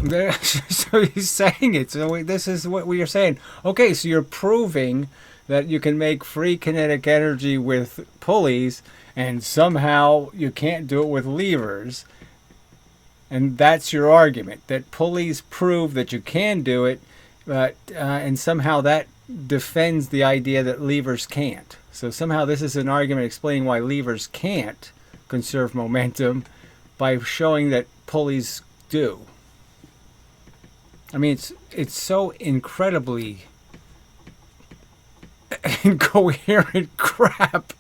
So he's saying it. So this is what we are saying. Okay, so you're proving that you can make free kinetic energy with pulleys, and somehow you can't do it with levers. And that's your argument, that pulleys prove that you can do it, but and somehow that defends the idea that levers can't. So somehow this is an argument explaining why levers can't conserve momentum by showing that pulleys do. I mean, it's so incredibly incoherent crap.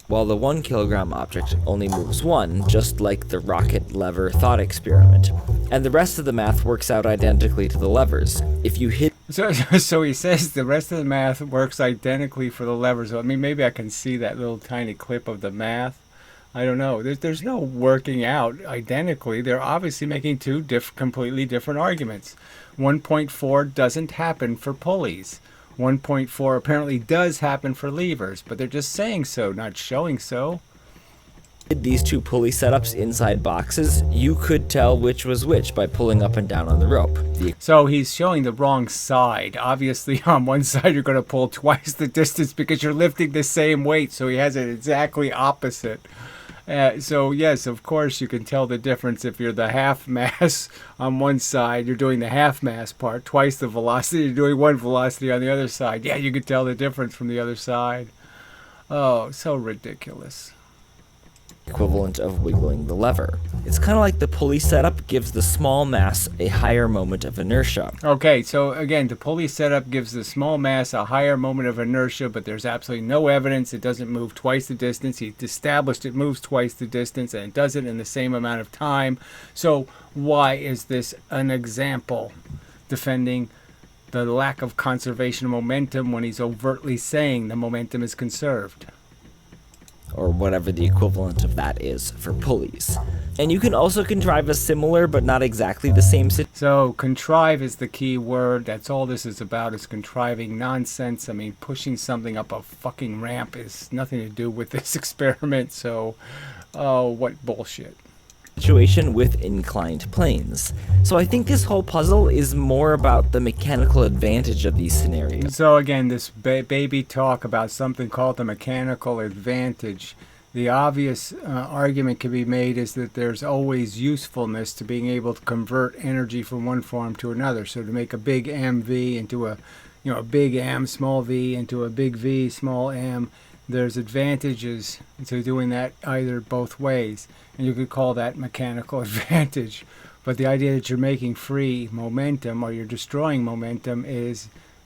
While the 1 kilogram object only moves 1, just like the rocket lever thought experiment. And the rest of the math works out identically to the levers. If you hit... So he says the rest of the math works identically for the levers. I mean, maybe I can see that little tiny clip of the math. I don't know. There's no working out identically. They're obviously making two completely different arguments. 1.4 doesn't happen for pulleys. 1.4 apparently does happen for levers, but they're just saying so, not showing so. These two pulley setups inside boxes, you could tell which was which by pulling up and down on the rope. So he's showing the wrong side. Obviously, on one side you're going to pull twice the distance because you're lifting the same weight, so he has it exactly opposite. So yes, of course you can tell the difference if you're the half mass on one side, you're doing the half mass part, twice the velocity, you're doing one velocity on the other side. Yeah, you can tell the difference from the other side. Oh, so ridiculous. Equivalent of wiggling the lever. It's kind of like the pulley setup gives the small mass a higher moment of inertia. Okay, so again, the pulley setup gives the small mass a higher moment of inertia, but there's absolutely no evidence it doesn't move twice the distance. He established it moves twice the distance, and it does it in the same amount of time. So why is this an example defending the lack of conservation of momentum when he's overtly saying the momentum is conserved? Or whatever the equivalent of that is for pulleys. And you can also contrive a similar but not exactly the same situation. So contrive is the key word. That's all this is about, is contriving nonsense. I mean, pushing something up a fucking ramp is nothing to do with this experiment. So, oh, what bullshit. With inclined planes. So I think this whole puzzle is more about the mechanical advantage of these scenarios. So again, this baby talk about something called the mechanical advantage. The obvious argument can be made is that there's always usefulness to being able to convert energy from one form to another. So to make a big MV into a big M small v into a big V small m, there's advantages to doing that either both ways. And you could call that mechanical advantage. But the idea that you're making free momentum or you're destroying momentum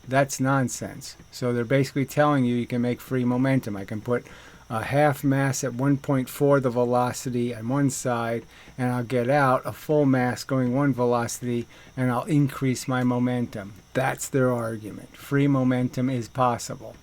that's nonsense. So they're basically telling you can make free momentum. I can put a half mass at 1.4 the velocity on one side, and I'll get out a full mass going one velocity, and I'll increase my momentum. That's their argument. Free momentum is possible.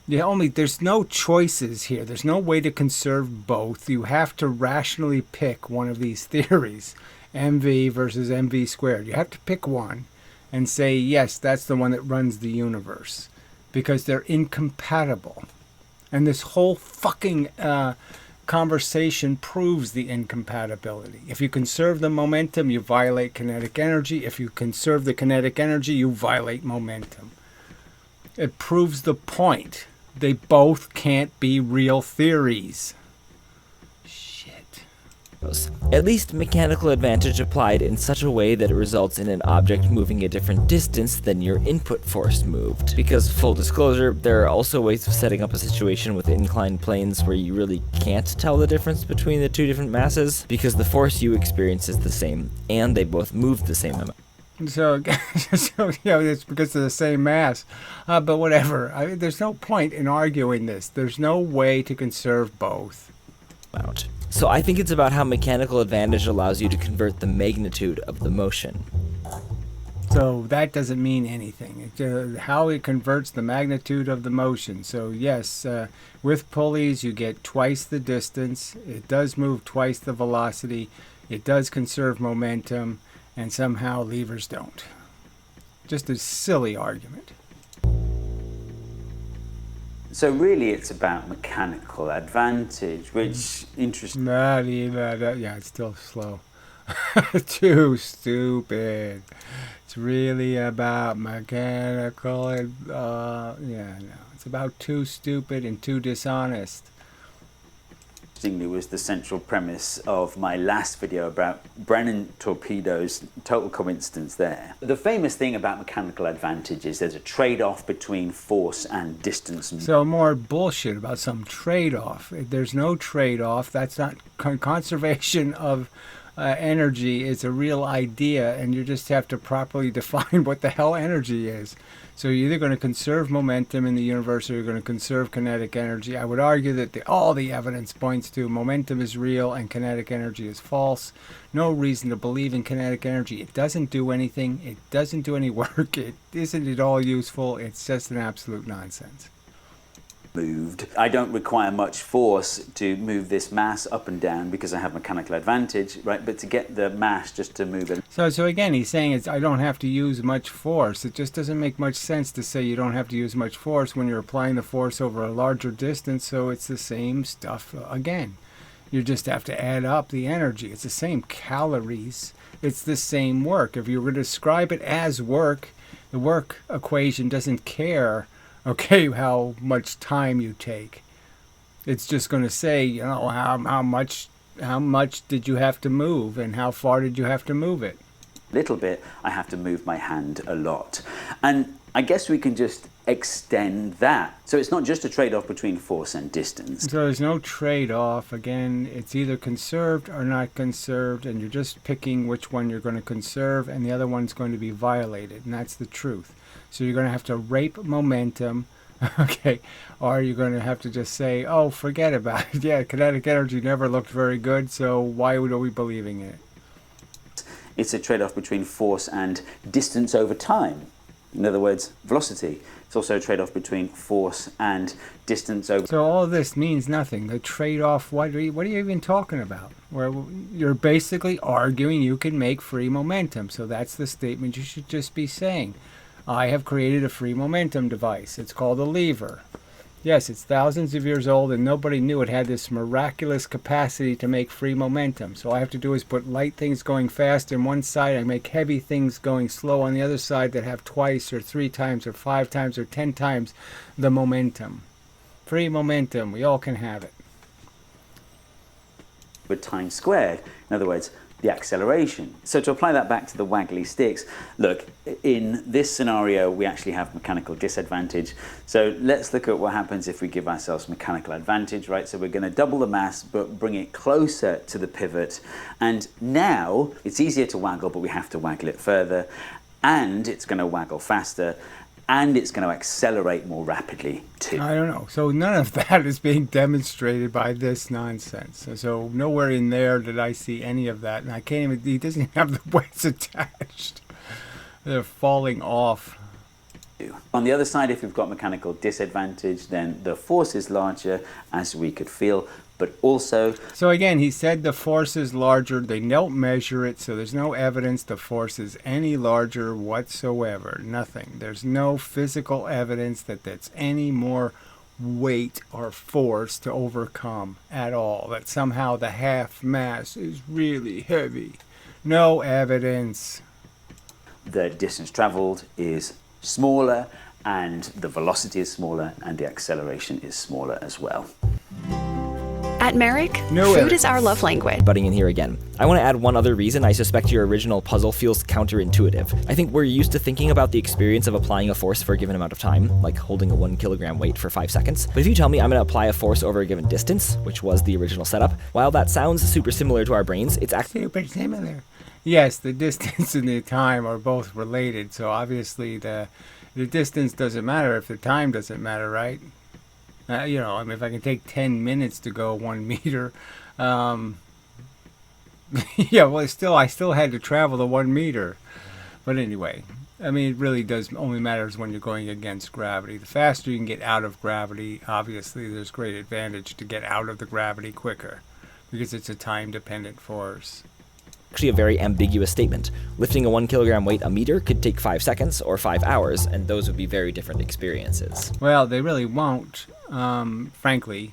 There's no choices here. There's no way to conserve both. You have to rationally pick one of these theories, mv versus mv squared. You have to pick one and say, yes, that's the one that runs the universe, because they're incompatible. And this whole fucking conversation proves the incompatibility. If you conserve the momentum, you violate kinetic energy. If you conserve the kinetic energy, you violate momentum. It proves the point. They both can't be real theories. Shit. At least mechanical advantage applied in such a way that it results in an object moving a different distance than your input force moved. Because, full disclosure, there are also ways of setting up a situation with inclined planes where you really can't tell the difference between the two different masses, because the force you experience is the same, and they both move the same amount. So it's because of the same mass. But whatever. There's no point in arguing this. There's no way to conserve both. So I think it's about how mechanical advantage allows you to convert the magnitude of the motion. So that doesn't mean anything. How it converts the magnitude of the motion. So yes, with pulleys you get twice the distance. It does move twice the velocity. It does conserve momentum. And somehow levers don't. Just a silly argument. So really it's about mechanical advantage, which interesting. Yeah, it's still slow. Too stupid. It's really about mechanical it's about too stupid and too dishonest. Interestingly was the central premise of my last video about Brennan torpedoes. Total coincidence there. The famous thing about mechanical advantage is there's a trade-off between force and distance. So more bullshit about some trade-off. There's no trade-off. That's not conservation of energy. Is a real idea, and you just have to properly define what the hell energy is. So you're either going to conserve momentum in the universe or you're going to conserve kinetic energy. I would argue that all the evidence points to momentum is real and kinetic energy is false. No reason to believe in kinetic energy. It doesn't do anything. It doesn't do any work. It isn't at all useful. It's just an absolute nonsense. Moved. I don't require much force to move this mass up and down because I have mechanical advantage, right? But to get the mass just to move it. So again, he's saying I don't have to use much force. It just doesn't make much sense to say you don't have to use much force when you're applying the force over a larger distance. So it's the same stuff again. You just have to add up the energy. It's the same calories. It's the same work. If you were to describe it as work, the work equation doesn't care how much time you take. It's just going to say, how much did you have to move and how far did you have to move it? Little bit, I have to move my hand a lot. And I guess we can just extend that. So it's not just a trade-off between force and distance. So there's no trade-off. Again, it's either conserved or not conserved, and you're just picking which one you're going to conserve, and the other one's going to be violated, and that's the truth. So you're going to have to rape momentum, okay, or you're going to have to just say, oh, forget about it. Yeah, kinetic energy never looked very good, so why are we believing in it? It's a trade-off between force and distance over time. In other words, velocity. It's also a trade-off between force and distance over... So all this means nothing. The trade-off, what are you even talking about? Where you're basically arguing you can make free momentum. So that's the statement you should just be saying. I have created a free momentum device. It's called a lever. Yes, it's thousands of years old and nobody knew it had this miraculous capacity to make free momentum. So all I have to do is put light things going fast on one side and make heavy things going slow on the other side that have twice or 3 times or 5 times or 10 times the momentum. Free momentum, we all can have it. With time squared. In other words, the acceleration. So to apply that back to the waggly sticks, look, in this scenario, we actually have mechanical disadvantage. So let's look at what happens if we give ourselves mechanical advantage, right? So we're going to double the mass, but bring it closer to the pivot. And now it's easier to waggle, but we have to waggle it further. And it's going to waggle faster. And it's going to accelerate more rapidly too. I don't know. So none of that is being demonstrated by this nonsense. So nowhere in there did I see any of that. And I can't even, he doesn't even have the weights attached. They're falling off. On the other side, if we've got mechanical disadvantage, then the force is larger, as we could feel, but also... So again, he said the force is larger. They don't measure it, so there's no evidence the force is any larger whatsoever. Nothing. There's no physical evidence that that's any more weight or force to overcome at all. That somehow the half mass is really heavy. No evidence. The distance traveled is smaller, and the velocity is smaller, and the acceleration is smaller as well. At Merrick, No food evidence. is our love language. Butting in here again. I want to add one other reason I suspect your original puzzle feels counterintuitive. I think we're used to thinking about the experience of applying a force for a given amount of time, like holding a 1 kilogram weight for 5 seconds. But if you tell me I'm going to apply a force over a given distance, which was the original setup, while that sounds super similar to our brains, it's actually Super similar. Yes, the distance and the time are both related. So obviously the distance doesn't matter if the time doesn't matter, right? If I can take 10 minutes to go 1 meter, I still had to travel the 1 meter. But anyway, it really does only matters when you're going against gravity. The faster you can get out of gravity, obviously there's great advantage to get out of the gravity quicker because it's a time-dependent force. Actually a very ambiguous statement. Lifting a 1 kilogram weight a meter could take 5 seconds or 5 hours, and those would be very different experiences. Well, they really won't, frankly,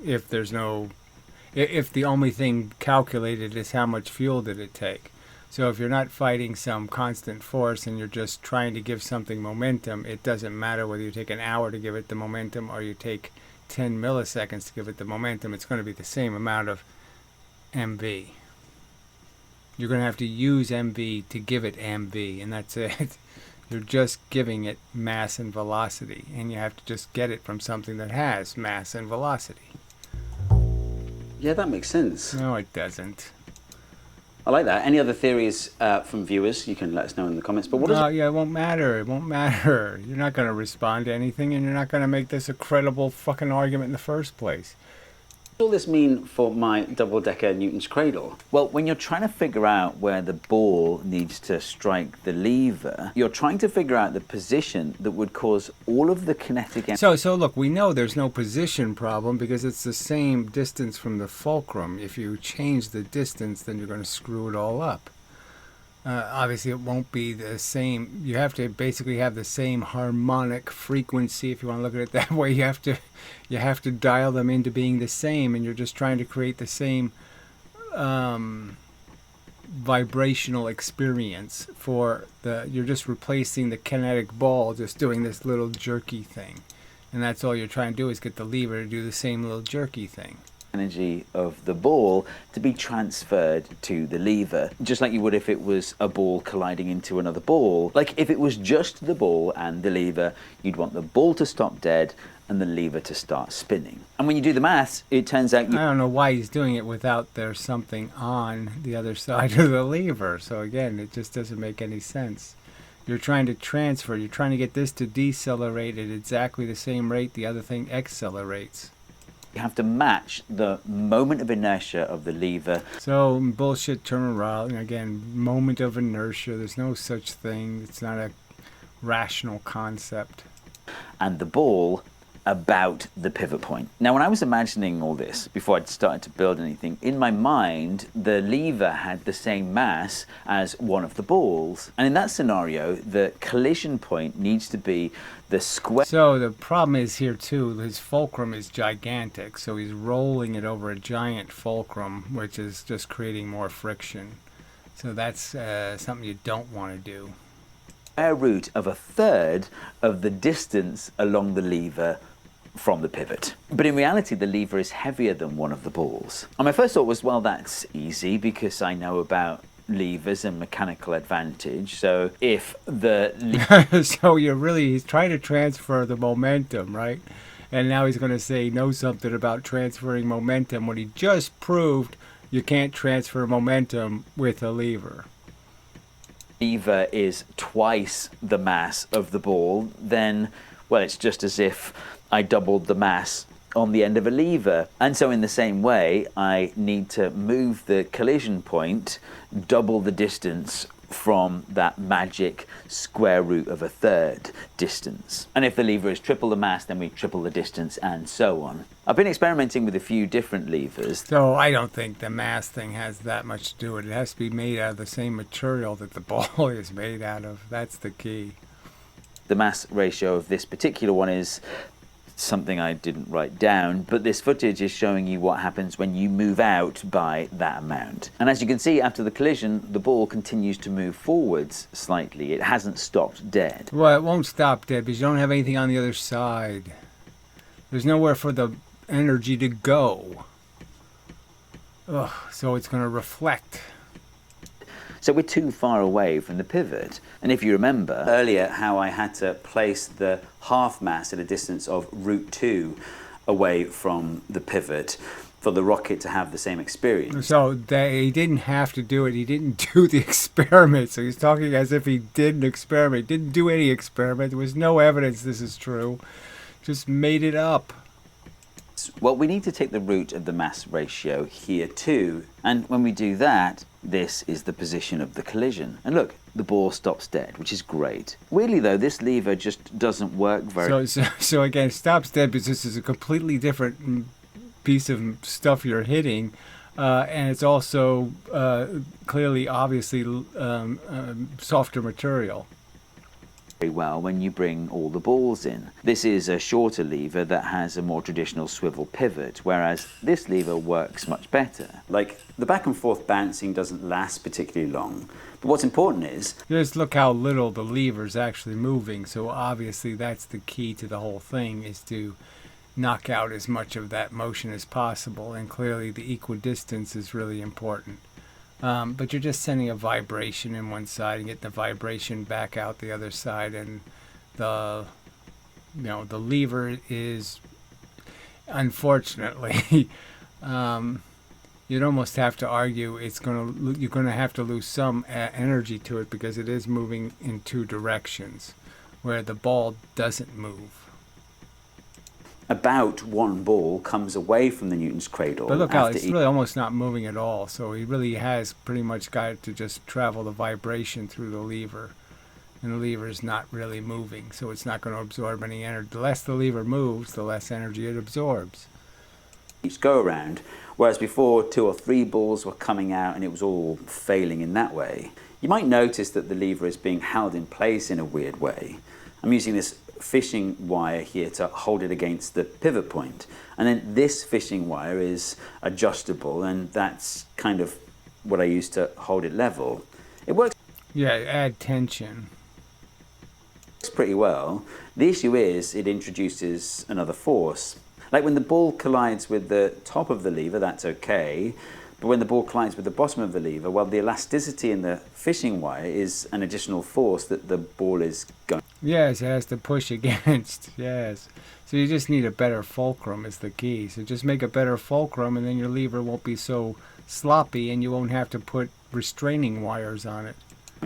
if the only thing calculated is how much fuel did it take. So if you're not fighting some constant force and you're just trying to give something momentum, it doesn't matter whether you take an hour to give it the momentum or you take 10 milliseconds to give it the momentum. It's going to be the same amount of MV. You're going to have to use MV to give it MV, and that's it. You're just giving it mass and velocity, and you have to just get it from something that has mass and velocity. Yeah, that makes sense. No, it doesn't. I like that. Any other theories from viewers? You can let us know in the comments. But what does Yeah, it won't matter. It won't matter. You're not going to respond to anything, and you're not going to make this a credible fucking argument in the first place. all this mean for my double-decker Newton's cradle? Well, when you're trying to figure out where the ball needs to strike the lever, you're trying to figure out the position that would cause all of the kinetic energy. So look, we know there's no position problem because it's the same distance from the fulcrum. If you change the distance, then you're going to screw it all up. Obviously, it won't be the same. You have to basically have the same harmonic frequency, if you want to look at it that way. You have to dial them into being the same, and you're just trying to create the same vibrational experience for the. You're just replacing the kinetic ball, just doing this little jerky thing, and that's all you're trying to do is get the lever to do the same little jerky thing. Energy of the ball to be transferred to the lever, just like you would if it was a ball colliding into another ball. Like if it was just the ball and the lever, you'd want the ball to stop dead and the lever to start spinning. And when you do the maths, it turns out I don't know why he's doing it without there's something on the other side of the lever. So again, it just doesn't make any sense. You're trying to transfer, you're trying to get this to decelerate at exactly the same rate the other thing accelerates. you have to match the moment of inertia of the lever. So bullshit term around again, moment of inertia. There's no such thing. It's not a rational concept. And the ball about the pivot point. Now, when I was imagining all this before I'd started to build anything, in my mind, the lever had the same mass as one of the balls. And in that scenario, the collision point needs to be the square. So the problem is here too, his fulcrum is gigantic, so he's rolling it over a giant fulcrum, which is just creating more friction. So that's something you don't want to do. Square root of a third of the distance along the lever from the pivot. But in reality, the lever is heavier than one of the balls. And my first thought was, well, that's easy because I know about levers and mechanical advantage. So if the So he's trying to transfer the momentum, right? And now he's going to say know something about transferring momentum when he just proved you can't transfer momentum with a lever. lever is twice the mass of the ball, then, well, it's just as if I doubled the mass on the end of a lever. And so in the same way, I need to move the collision point, double the distance from that magic square root of a third distance. And if the lever is triple the mass, then we triple the distance and so on. I've been experimenting with a few different levers. So I don't think the mass thing has that much to do with it. It has to be made out of the same material that the ball is made out of. That's the key. The mass ratio of this particular one is something I didn't write down, but this footage is showing you what happens when you move out by that amount. And as you can see, after the collision, the ball continues to move forwards slightly. It hasn't stopped dead. Well, it won't stop dead because you don't have anything on the other side. There's nowhere for the energy to go. Ugh, so it's going to reflect. So we're too far away from the pivot. And if you remember earlier how I had to place the half mass at a distance of √2 away from the pivot for the rocket to have the same experience. So he didn't have to do it. He didn't do the experiment. So he's talking as if he did an experiment. Didn't do any experiment. There was no evidence this is true. Just made it up. Well, we need to take the root of the mass ratio here too. And when we do that, this is the position of the collision. And look, the ball stops dead, which is great. Weirdly though, this lever just doesn't work very well. So again, it stops dead because this is a completely different piece of stuff you're hitting. And it's also clearly, obviously, softer material. Very well when you bring all the balls in. This is a shorter lever that has a more traditional swivel pivot, whereas this lever works much better. Like, the back and forth bouncing doesn't last particularly long, but what's important is Just look how little the lever's actually moving. So obviously that's the key to the whole thing, is to knock out as much of that motion as possible. And clearly the equidistance is really important. But you're just sending a vibration in one side and getting the vibration back out the other side, and the lever is, unfortunately, you'd almost have to argue you're gonna have to lose some energy to it, because it is moving in two directions, where the ball doesn't move. about one ball comes away from the Newton's cradle. But look how after it's really almost not moving at all. So he really has pretty much got to just travel the vibration through the lever. And the lever is not really moving, so it's not going to absorb any energy. The less the lever moves, the less energy it absorbs. each go around, whereas before 2 or 3 balls were coming out and it was all failing in that way. You might notice that the lever is being held in place in a weird way. I'm using this fishing wire here to hold it against the pivot point, and then this fishing wire is adjustable, and that's kind of what I use to hold it level. It works Add tension. pretty well. The issue is it introduces another force. Like when the ball collides with the top of the lever, that's okay, but when the ball collides with the bottom of the lever, well, the elasticity in the fishing wire is an additional force that the ball is going. Yes, it has to push against. Yes. So you just need a better fulcrum is the key. So just make a better fulcrum, and then your lever won't be so sloppy, and you won't have to put restraining wires on it.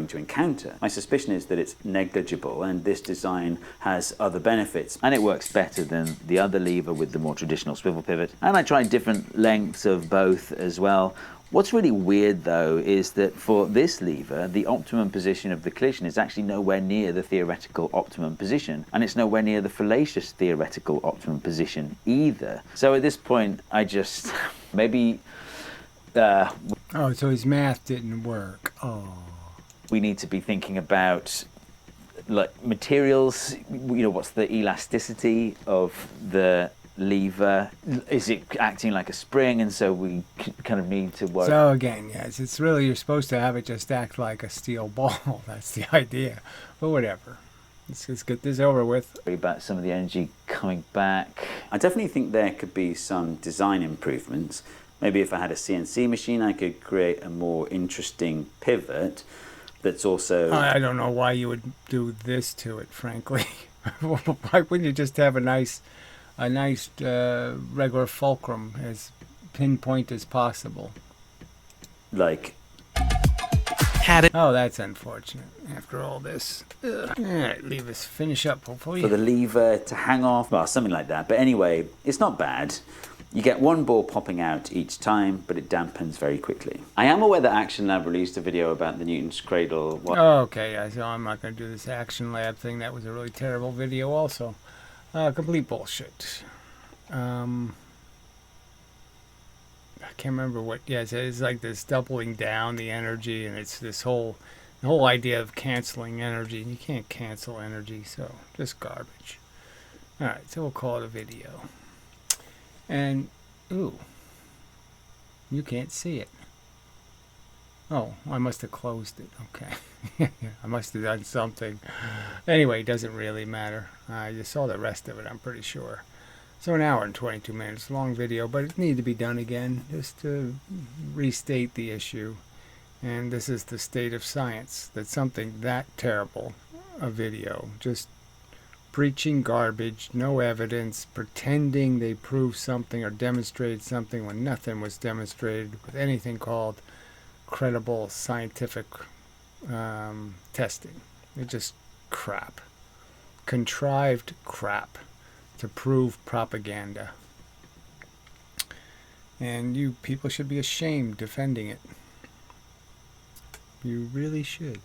To encounter. My suspicion is that it's negligible, and this design has other benefits, and it works better than the other lever with the more traditional swivel pivot. And I tried different lengths of both as well. What's really weird though is that for this lever, the optimum position of the collision is actually nowhere near the theoretical optimum position, and it's nowhere near the fallacious theoretical optimum position either. So at this point, I just maybe Oh, so his math didn't work. Oh. we need to be thinking about like materials, you know, what's the elasticity of the lever? Is it acting like a spring, and so we kind of need to work. So again, yes, it's really, you're supposed to have it just act like a steel ball. That's the idea. But whatever. Let's get this over with. About some of the energy coming back. I definitely think there could be some design improvements. Maybe if I had a CNC machine, I could create a more interesting pivot that's also... I don't know why you would do this to it, frankly. Why wouldn't you just have a nice regular fulcrum, as pinpoint as possible? like... Oh, that's unfortunate. After all this. Ugh. All right, leave us finish up, hopefully. for the lever to hang off, well, something like that. But anyway, it's not bad. You get one ball popping out each time, but it dampens very quickly. I am aware that Action Lab released a video about the Newton's cradle. Okay, yeah, so I'm not going to do this Action Lab thing. That was a really terrible video also. Complete bullshit. I can't remember what, yes, it's like this doubling down the energy, and it's this the whole idea of canceling energy. You can't cancel energy, so just garbage. Alright, so we'll call it a video. And, ooh, you can't see it. Oh, I must have closed it. Okay. I must have done something. Anyway, it doesn't really matter. I just saw the rest of it, I'm pretty sure. So an hour and 22 minutes, long video, but it needed to be done again, just to restate the issue. And this is the state of science, that something that terrible, a video, just preaching garbage, no evidence, pretending they proved something or demonstrated something when nothing was demonstrated with anything called credible scientific testing. It's just crap. Contrived crap to prove propaganda. And you people should be ashamed defending it. You really should.